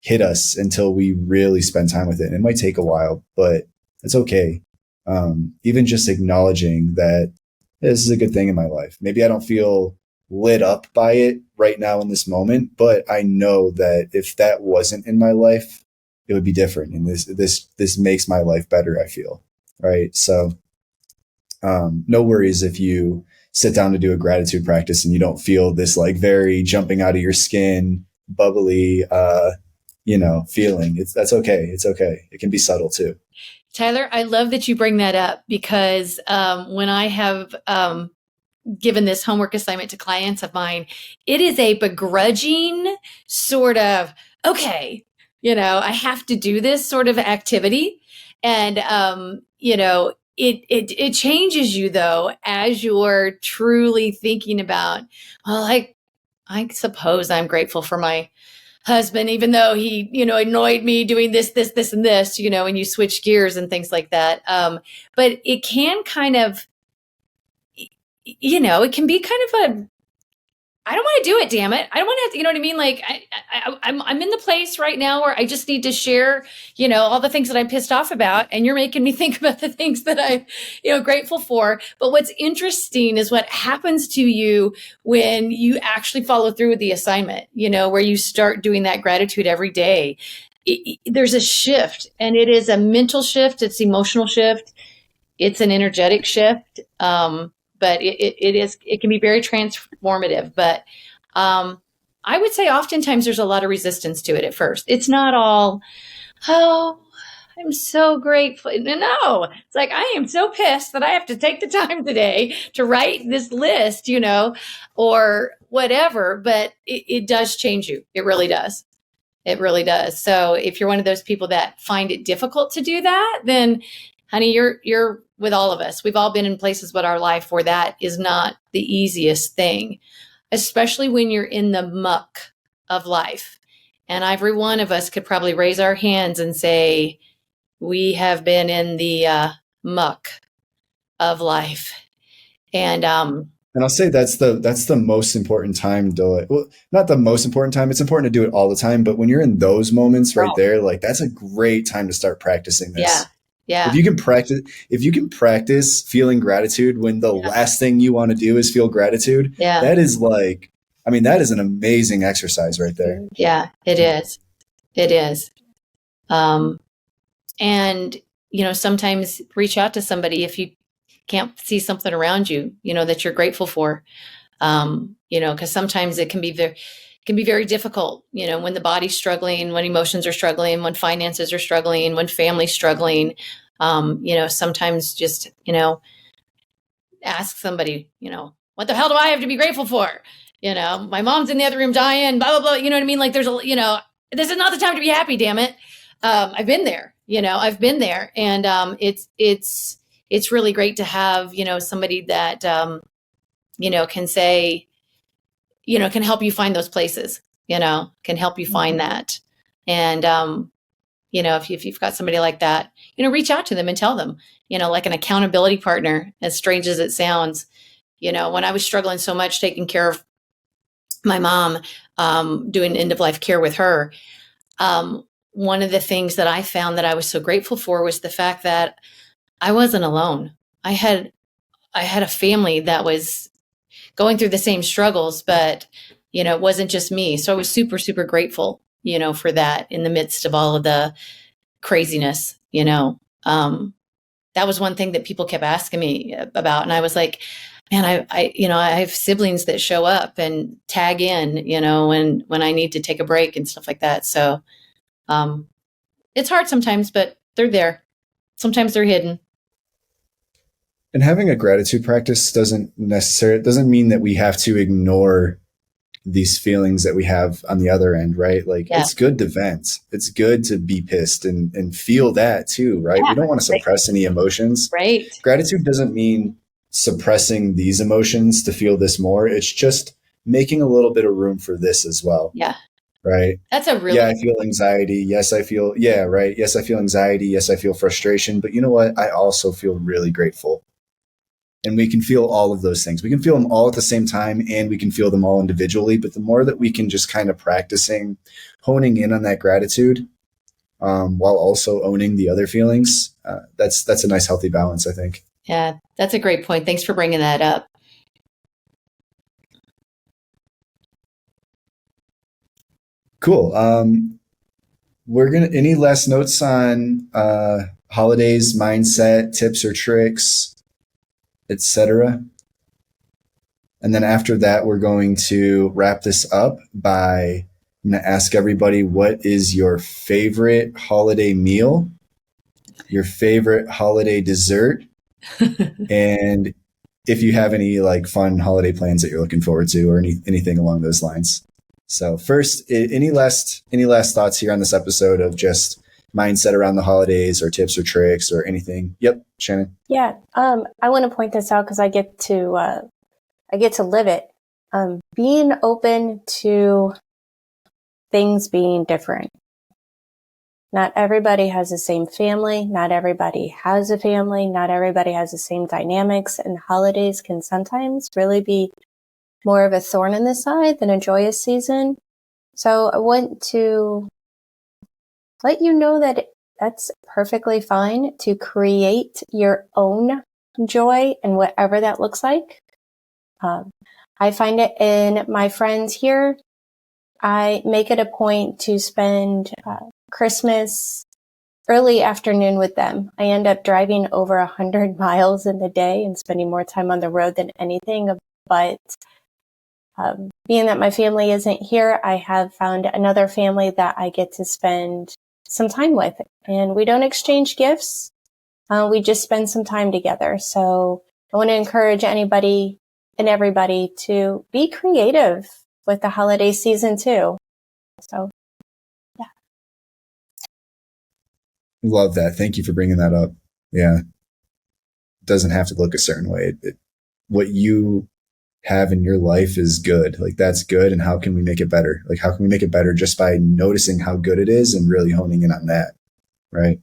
hit us until we really spend time with it. And it might take a while, but it's okay. Even just acknowledging that this is a good thing in my life. Maybe I don't feel lit up by it right now in this moment, but I know that if that wasn't in my life, it would be different. And this makes my life better, I feel. Right. So, no worries if you sit down to do a gratitude practice and you don't feel this like very jumping out of your skin, bubbly, feeling. That's okay. It's okay. It can be subtle too. Tyler, I love that you bring that up because when I have given this homework assignment to clients of mine, it is a begrudging sort of, okay, I have to do this sort of activity. And, it changes you though, as you're truly thinking about, well, I suppose I'm grateful for my husband, even though he, annoyed me doing this, and this, and you switch gears and things like that. But it can kind of, it can be kind of I don't want to do it, damn it. I don't want to, you know what I mean? Like I'm in the place right now where I just need to share, all the things that I'm pissed off about. And you're making me think about the things that I'm, grateful for. But what's interesting is what happens to you when you actually follow through with the assignment, where you start doing that gratitude every day. There's a shift, and it is a mental shift. It's emotional shift. It's an energetic shift. But it can be very transformative. But I would say oftentimes there's a lot of resistance to it at first. It's not all, oh, I'm so grateful. No, it's like, I am so pissed that I have to take the time today to write this list, or whatever. But it does change you. It really does. It really does. So if you're one of those people that find it difficult to do that, then honey, you're with all of us. We've all been in places with our life where that is not the easiest thing, especially when you're in the muck of life. And every one of us could probably raise our hands and say, we have been in the muck of life. And I'll say that's the most important time to, well, not the most important time. It's important to do it all the time, but when you're in those moments right there, like that's a great time to start practicing this. Yeah. Yeah. If you can practice feeling gratitude when the last thing you want to do is feel gratitude, that is that is an amazing exercise right there. Yeah, it is. It is. And, sometimes reach out to somebody if you can't see something around you, that you're grateful for. Because sometimes it can be very difficult, when the body's struggling, when emotions are struggling, when finances are struggling, when family's struggling. Sometimes just, ask somebody, what the hell do I have to be grateful for? My mom's in the other room dying, blah, blah, blah. You know what I mean? Like there's this is not the time to be happy, damn it. I've been there, and it's really great to have, somebody that, can say, can help you find those places, can help you find that. And, if you've got somebody like that, reach out to them and tell them, like an accountability partner, as strange as it sounds. When I was struggling so much taking care of my mom, doing end of life care with her, one of the things that I found that I was so grateful for was the fact that I wasn't alone. I had a family that was going through the same struggles, but, it wasn't just me. So I was super, super grateful, for that in the midst of all of the craziness, that was one thing that people kept asking me about. And I was like, man, I have siblings that show up and tag in, when I need to take a break and stuff like that. So, it's hard sometimes, but they're there. Sometimes they're hidden. And having a gratitude practice doesn't mean that we have to ignore these feelings that we have on the other end, right? Like it's good to vent. It's good to be pissed and feel that too, right? We don't want to suppress any emotions. Right. Gratitude doesn't mean suppressing these emotions to feel this more. It's just making a little bit of room for this as well. Yeah. Right. That's a really I feel anxiety. Yes, I feel right. Yes, I feel anxiety. Yes, I feel frustration. But you know what? I also feel really grateful. And we can feel all of those things. We can feel them all at the same time, and we can feel them all individually. But the more that we can just kind of practicing honing in on that gratitude, while also owning the other feelings, that's a nice healthy balance, I think. Yeah, that's a great point. Thanks for bringing that up. Cool. Any last notes on holidays, mindset, tips or tricks, etc.? And then after that, we're going to wrap this up by, I'm going to ask everybody, what is your favorite holiday meal, your favorite holiday dessert, and if you have any like fun holiday plans that you're looking forward to, or anything along those lines. So first, any last thoughts here on this episode of just mindset around the holidays, or tips or tricks or anything? Yep, Shannon. Yeah, I want to point this out because I get to live it. Being open to things being different. Not everybody has the same family. Not everybody has a family. Not everybody has the same dynamics. And holidays can sometimes really be more of a thorn in the side than a joyous season. So I want to let you know that that's perfectly fine to create your own joy and whatever that looks like. I find it in my friends here. I make it a point to spend Christmas early afternoon with them. I end up driving over 100 miles in the day and spending more time on the road than anything. But being that my family isn't here, I have found another family that I get to spend some time with. And we don't exchange gifts. We just spend some time together. So I want to encourage anybody and everybody to be creative with the holiday season too. So, yeah. Love that. Thank you for bringing that up. Yeah. It doesn't have to look a certain way. What you have in your life is good. Like, that's good. And how can we make it better? Like, how can we make it better just by noticing how good it is and really honing in on that? Right.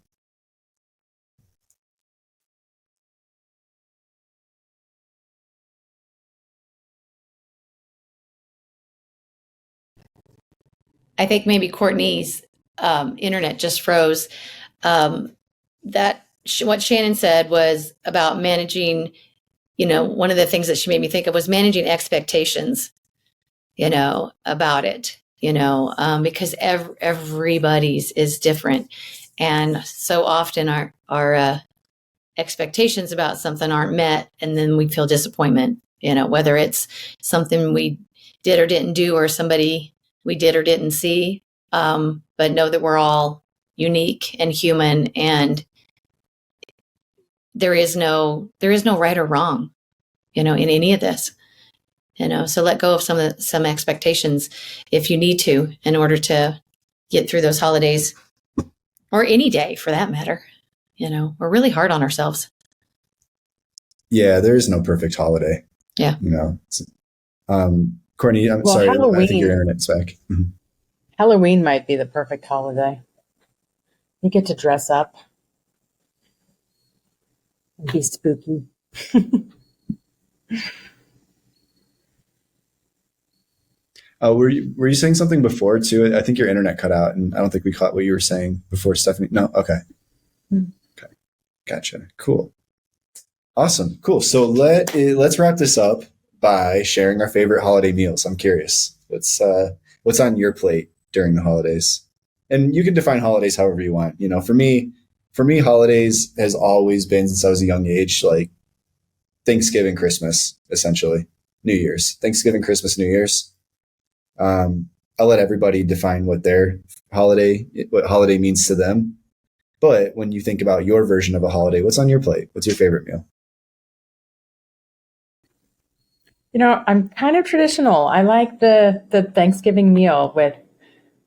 I think maybe Courtney's internet just froze. What Shannon said was about managing, one of the things that she made me think of was managing expectations, about it, because everybody's is different. And so often our expectations about something aren't met, and then we feel disappointment, whether it's something we did or didn't do, or somebody we did or didn't see, but know that we're all unique and human, and there is no right or wrong, in any of this, so let go of some expectations if you need to, in order to get through those holidays, or any day for that matter. We're really hard on ourselves. Yeah, there is no perfect holiday. Yeah. Courtney, I'm sorry. I think your internet's back. Mm-hmm. Halloween might be the perfect holiday. You get to dress up and be spooky. Were you saying something before too? I think your internet cut out, and I don't think we caught what you were saying before, Stephanie. No, okay. Okay, gotcha. Cool, awesome, cool. So let's wrap this up by sharing our favorite holiday meals. I'm curious, what's on your plate during the holidays? And you can define holidays however you want. For me, holidays has always been, since I was a young age, like Thanksgiving, Christmas, essentially, New Year's, Thanksgiving, Christmas, New Year's. I'll let everybody define what holiday means to them. But when you think about your version of a holiday, what's on your plate? What's your favorite meal? I'm kind of traditional. I like the Thanksgiving meal with a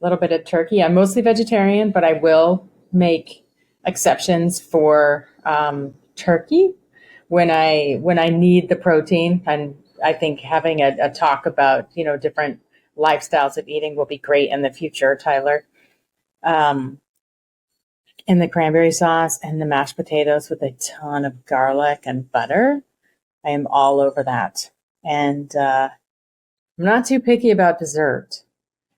little bit of turkey. I'm mostly vegetarian, but I will make exceptions for turkey when I need the protein. And I think having a talk about different lifestyles of eating will be great in the future, Tyler. And the cranberry sauce and the mashed potatoes with a ton of garlic and butter. I am all over that. And I'm not too picky about dessert.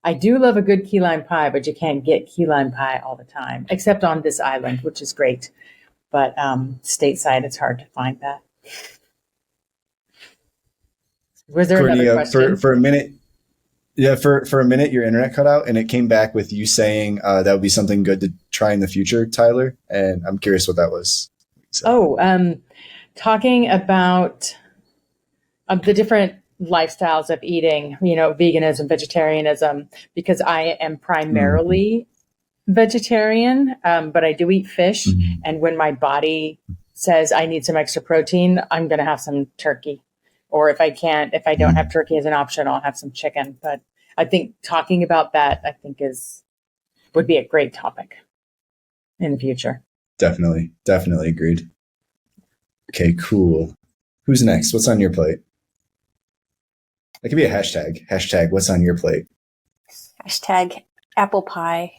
I do love a good key lime pie, but you can't get key lime pie all the time, except on this island, which is great. But stateside, it's hard to find that. Was there Courtney, another question? For a minute? Yeah, for a minute, your internet cut out, and it came back with you saying that would be something good to try in the future, Tyler. And I'm curious what that was. So. Talking about the different lifestyles of eating, veganism, vegetarianism, because I am primarily vegetarian, but I do eat fish. Mm-hmm. And when my body says I need some extra protein, I'm going to have some turkey. Or if I don't have turkey as an option, I'll have some chicken. But I think talking about that, would be a great topic in the future. Definitely agreed. Okay, cool. Who's next? What's on your plate? That could be a hashtag. Hashtag what's on your plate? Hashtag apple pie.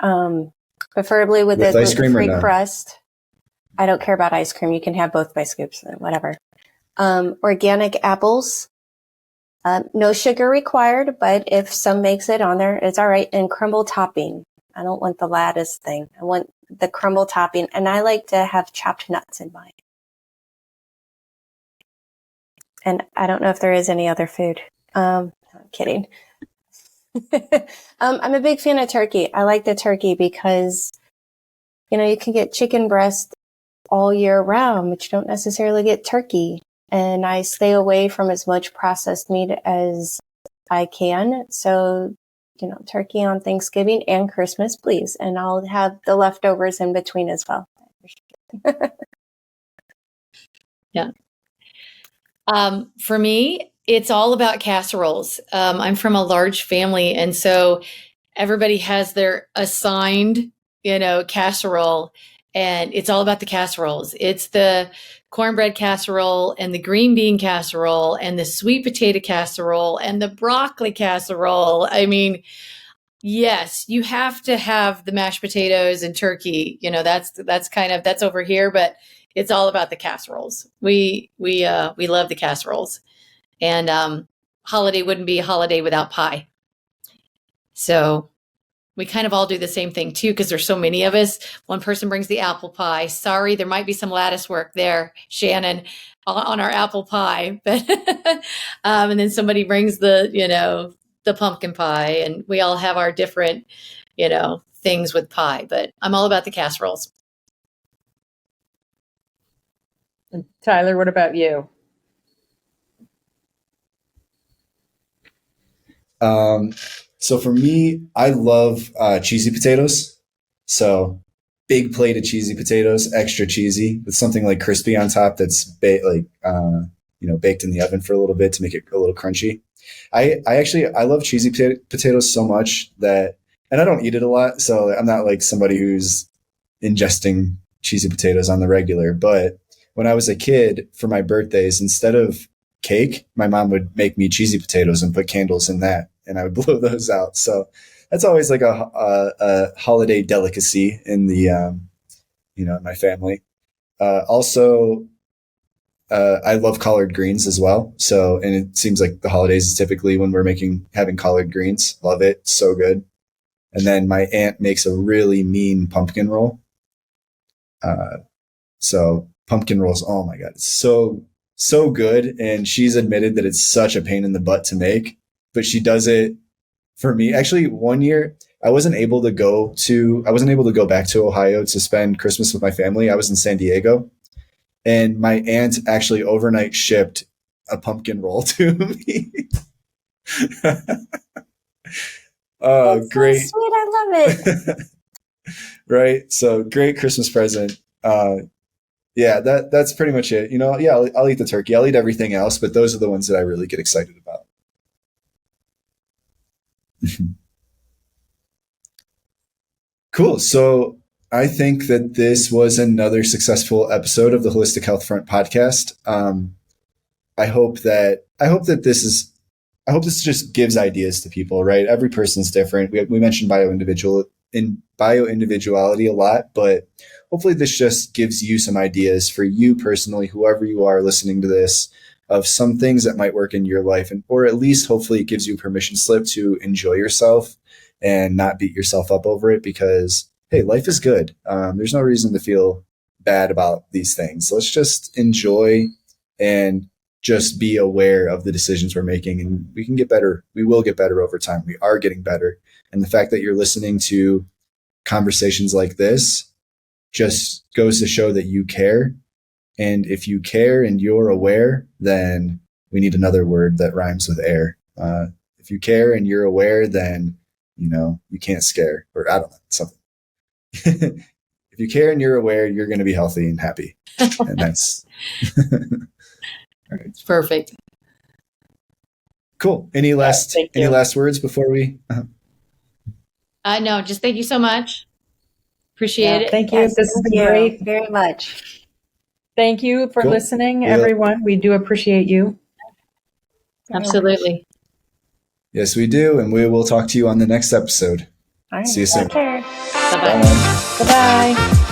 Preferably with a ice cream free or no? crust. I don't care about ice cream. You can have both by scoops, whatever. Organic apples. No sugar required, but if some makes it on there, it's all right. And crumble topping. I don't want the lattice thing. I want the crumble topping. And I like to have chopped nuts in mine. And I don't know if there is any other food. I'm kidding. I'm a big fan of turkey. I like the turkey because, you can get chicken breast all year round, but you don't necessarily get turkey. And I stay away from as much processed meat as I can. So, turkey on Thanksgiving and Christmas, please. And I'll have the leftovers in between as well. Yeah. For me, it's all about casseroles. I'm from a large family, and so everybody has their assigned, casserole, and it's all about the casseroles. It's the cornbread casserole and the green bean casserole and the sweet potato casserole and the broccoli casserole. I mean, yes, you have to have the mashed potatoes and turkey. That's over here, but it's all about the casseroles. We love the casseroles, and holiday wouldn't be a holiday without pie. So we kind of all do the same thing too, because there's so many of us. One person brings the apple pie. Sorry, there might be some lattice work there, Shannon, on our apple pie, but and then somebody brings the pumpkin pie, and we all have our different things with pie. But I'm all about the casseroles. And Tyler, what about you? So for me, I love cheesy potatoes. So big plate of cheesy potatoes, extra cheesy, with something like crispy on top that's baked in the oven for a little bit to make it a little crunchy. I love cheesy potatoes so much that, and I don't eat it a lot, so I'm not like somebody who's ingesting cheesy potatoes on the regular. But when I was a kid, for my birthdays, instead of cake, my mom would make me cheesy potatoes and put candles in that, and I would blow those out. So that's always like a holiday delicacy in the in my family. Also, I love collard greens as well. So, and it seems like the holidays is typically when we're having collard greens. Love it, so good. And then my aunt makes a really mean pumpkin roll. So pumpkin rolls, oh my God, it's so good. And she's admitted that it's such a pain in the butt to make, but she does it for me. Actually, one year I wasn't able to go back to Ohio to spend Christmas with my family. I was in San Diego, and my aunt actually overnight shipped a pumpkin roll to me. Oh, That's great. so sweet. I love it. Right. So great Christmas present. Yeah, that's pretty much it. Yeah, I'll eat the turkey. I'll eat everything else, but those are the ones that I really get excited about. Cool. So I think that this was another successful episode of the Holistic Health Front podcast. I hope this just gives ideas to people, right? Every person's different. We mentioned bioindividuality a lot, but hopefully this just gives you some ideas for you personally, whoever you are listening to this, of some things that might work in your life, or at least hopefully it gives you a permission slip to enjoy yourself and not beat yourself up over it, because hey, life is good. There's no reason to feel bad about these things. Let's just enjoy and just be aware of the decisions we're making, and we can get better. We will get better over time. We are getting better. And the fact that you're listening to conversations like this just goes to show that you care. And if you care and you're aware, then we need another word that rhymes with air. If you care and you're aware, then, you can't scare, or I don't know, something. If you care and you're aware, you're going to be healthy and happy. And that's all right. It's perfect. Cool. Any last words before we? No, just thank you so much. Appreciate it. Thank you. Yes, This has thank been you great. very much. Thank you for Cool. listening, Yeah. everyone. We do appreciate you. Absolutely. Yes, we do. And we will talk to you on the next episode. All right. See you soon. Take care. Bye-bye. Bye. Bye-bye.